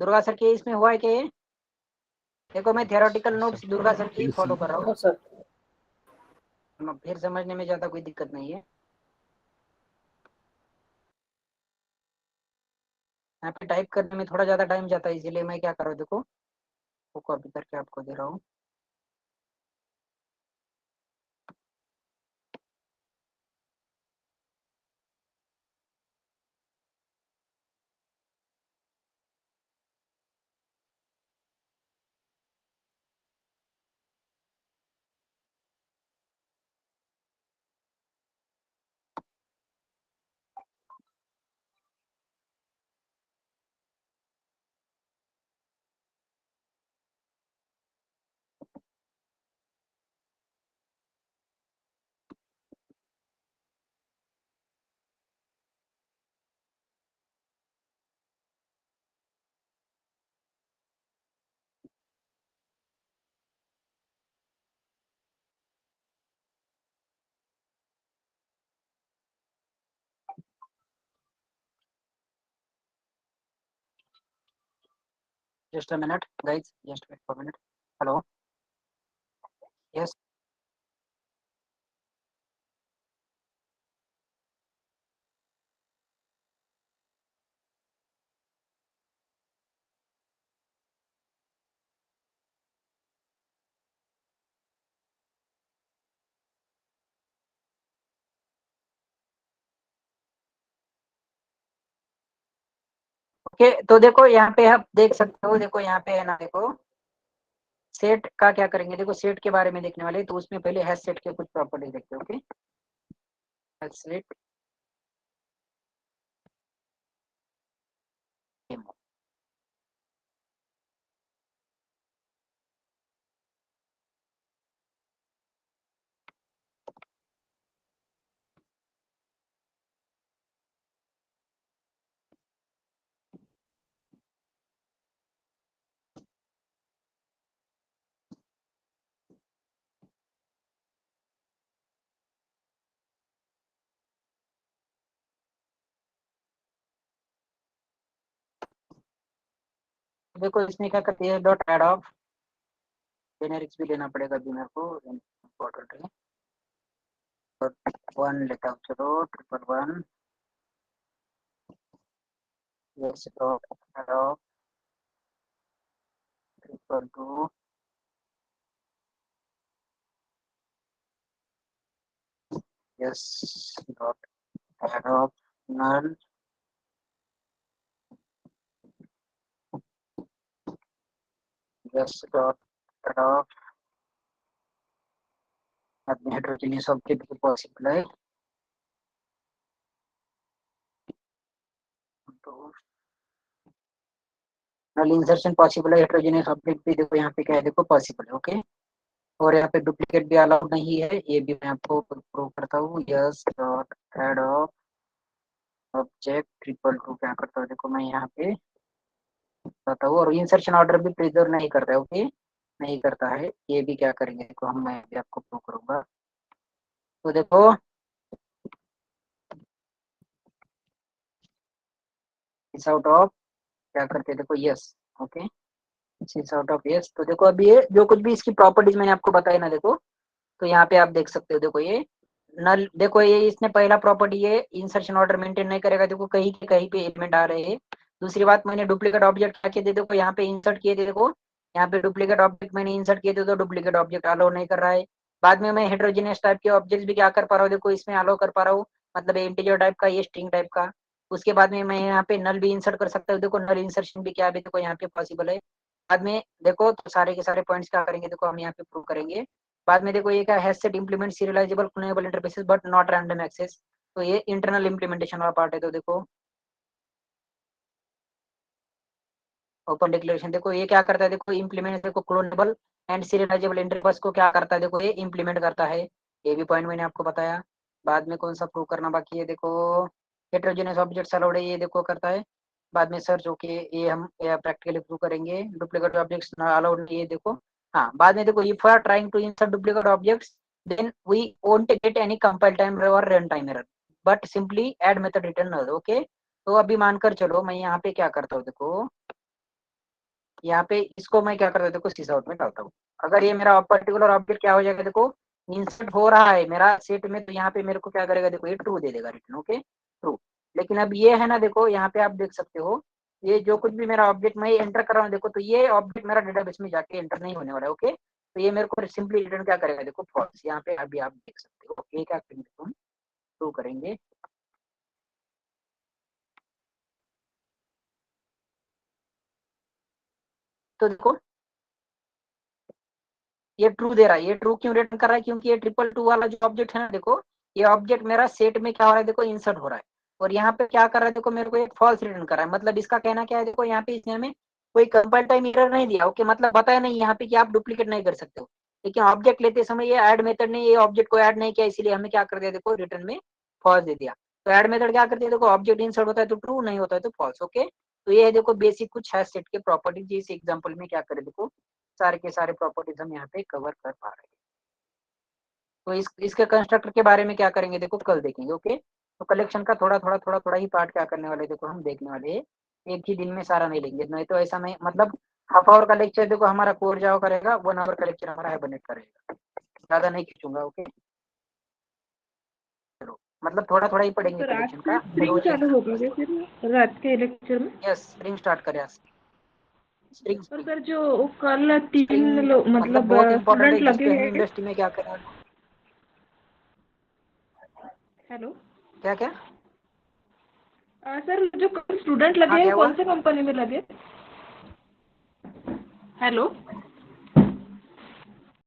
दुर्गा सर के इसमें हुआ है क्या ये, देखो मैं थियोरेटिकल नोट्स दुर्गा सर की फॉलो कर रहा हूँ, सर फिर समझने में ज्यादा कोई दिक्कत नहीं है। यहाँ पे टाइप करने में थोड़ा ज्यादा टाइम जाता है, इसीलिए मैं क्या कर रहा हूँ देखो वो कॉपी करके आपको दे रहा हूँ। Just a minute, guys. Just wait for a minute. Hello. Yes. Okay तो देखो यहाँ पे आप देख सकते हो, देखो यहाँ पे है ना देखो सेट का क्या करेंगे देखो, सेट के बारे में देखने वाले, तो उसमें पहले हैश सेट के कुछ प्रॉपर्टी देखते हैं, ओके। हैश सेट देखो इसमें क्या करती है, डॉट एड ऑफ जेनेरिक्स भी लेना पड़ेगा अभी मेरे को, इम्पोर्टेंट है। वन लेता हूँ, चलो 111 yes dot add of 2 yes dot add of null yes dot add of heterogeneous object भी possible है, तो null insertion possible है, heterogeneous object भी देखो यहाँ पे क्या है, देखो possible है, ओके। और यहाँ पे डुप्लीकेट भी अलाउड नहीं है, ये भी मैं आपको प्रूव करता हूँ। Yes dot add of object equal to क्या करता हूँ, देखो मैं यहाँ पे बताता हूँ। और इंसर्शन ऑर्डर भी प्रिजर्व नहीं करता है, ओके, नहीं करता है। ये भी क्या करेंगे, देखो हम मैं भी आपको प्रूव करूंगा। तो देखो इस आउट ऑफ क्या करते हैं, देखो यस, ओके, इस आउट ऑफ यस। तो देखो अभी ये जो कुछ भी इसकी प्रॉपर्टीज मैंने आपको बताई ना, देखो तो यहाँ पे आप देख सकते हो, देखो ये नल, देखो ये इसने पहला प्रॉपर्टी ये इंसर्शन ऑर्डर मेंटेन नहीं करेगा, देखो कहीं के कहीं पे एलिमेंट आ रहे हैं। दूसरी बात, मैंने डुप्लीकेट ऑब्जेक्ट क्या किए थे, देखो यहाँ पे इंसर्ट किए थे, देखो यहाँ पे डुप्लीकेट ऑब्जेक्ट मैंने इंसर्ट किए थे, तो डुप्लीकेट ऑब्जेक्ट अलाउ नहीं कर रहा है। बाद में मैं हेटेरोजेनियस टाइप के ऑब्जेक्ट भी क्या कर पा रहा हूँ, देखो इसमें अलाउ कर पा रहा हूँ, मतलब इंटीजर टाइप का, ये स्ट्रिंग टाइप का। उसके बाद में मैं यहाँ पे नल भी इंसर्ट कर सकता हूँ, देखो नल इंसर्शन भी क्या भी देखो यहाँ पे पॉसिबल है। बाद में देखो तो सारे के सारे पॉइंट्स क्या करेंगे, देखो हम यहाँ पे प्रूव करेंगे। बाद में देखो ये क्या है, set implement serializable cloneable interfaces but not random access, तो ये इंटरनल इंप्लीमेंटेशन वाला पार्ट है। तो देखो ओपन डिक्लेरेशन, देखो ये क्या करता है, देखो इंप्लीमेंट, देखो क्लोनेबल एंड सीरियलाइजेबल इंटरफेस को क्या करता है, देखो ये इंप्लीमेंट करता है। ये भी पॉइंट मैंने आपको बताया। बाद में कौन सा प्रूव करना बाकी है, देखो हेटेरोजेनियस ऑब्जेक्ट्स अलाउड है, ये देखो करता है। बाद में सर्च, ओके, ये हम प्रैक्टिकली प्रूव करेंगे। डुप्लीकेट ऑब्जेक्ट्स अलाउड, ये देखो। हाँ, बाद में देखो if are trying to insert duplicate objects then we won't get any compile time or run time error but simply add method return null, okay। तो अभी मानकर चलो मैं यहाँ पे क्या करता हूँ, देखो यहाँ पे इसको मैं क्या करता हूँ, देखो सिस आउट में डालता हूँ। अगर ये मेरा पर्टिकुलर ऑब्जेक्ट क्या हो जाएगा, देखो इंसर्ट हो रहा है मेरा सेट में, तो यहाँ पे मेरे को क्या करेगा, देखो ये ट्रू दे देगा रिटर्न, ओके ट्रू। लेकिन अब ये है ना, देखो यहाँ पे आप देख सकते हो, ये जो कुछ भी मेरा ऑब्जेक्ट मैं एंटर कर रहा हूँ, देखो तो ये ऑब्जेक्ट मेरा डेटाबेस में जाके एंटर नहीं होने वाला है, ओके। तो ये मेरे को सिंपली रिटर्न क्या करेगा, देखो फॉल्स। यहाँ पे अभी आप देख सकते हो, ये क्या करेंगे, हम ट्रू करेंगे। तो देखो ये ट्रू दे रहा है। ये ट्रू क्यों रिटर्न कर रहा है, क्योंकि ये 222 वाला जो ऑब्जेक्ट है ना, देखो ये ऑब्जेक्ट मेरा सेट में क्या हो रहा है, देखो इंसर्ट हो रहा है। और यहाँ पे क्या कर रहा है, देखो मेरे को एक फॉल्स रिटर्न कर रहा है। मतलब इसका कहना क्या है, देखो यहाँ पे इसने हमें कोई कंपाइल टाइम एरर नहीं दिया, ओके, मतलब बताया नहीं यहाँ पे कि आप डुप्लीकेट नहीं कर सकते हो। लेकिन ऑब्जेक्ट लेते समय ये ऐड मेथड ने ये ऑब्जेक्ट को ऐड नहीं किया, इसीलिए हमें क्या कर दिया, देखो रिटर्न में फॉल्स दे दिया। तो ऐड मेथड क्या करती है, देखो ऑब्जेक्ट इंसर्ट होता है तो ट्रू, नहीं होता है तो फॉल्स, ओके। तो ये है देखो बेसिक कुछ है सेट के प्रॉपर्टीज, इस एग्जाम्पल में क्या करे, देखो सारे के सारे प्रॉपर्टीज हम यहाँ पे कवर कर पा रहे हैं। तो इसके कंस्ट्रक्टर के बारे में क्या करेंगे, देखो कल देखेंगे, ओके। तो कलेक्शन का थोड़ा ही पार्ट क्या करने वाले, देखो हम देखने वाले हैं। एक ही दिन में सारा नहीं लेंगे, नहीं तो ऐसा नहीं, मतलब हाफ आवर का लेक्चर देखो हमारा कोर जाओ करेगा, 1 आवर का लेक्चर हमारा हाइबरनेट करेगा, ज्यादा नहीं खींचूंगा, ओके। चलो मतलब थोड़ा ही पढ़ेंगे तो रात कलेक्शन से का स्प्रिंग चालू होगा क्या फिर रात के लेक्चर में? यस स्प्रिंग स्टार्ट करें आज। स्प्रिंग और सर जो कल 3 स्प्रिंग लोग मतलब मतलब बहुत इंपॉर्टेंट है, स्टूडेंट जिस लगे पे हम हैं। इंडस्ट्री में क्या करें। हेलो क्या क्या सर, जो कल स्टूडेंट लगे हाँ हैं क्या हुआ, कौन से कंपनी में लगे? हेलो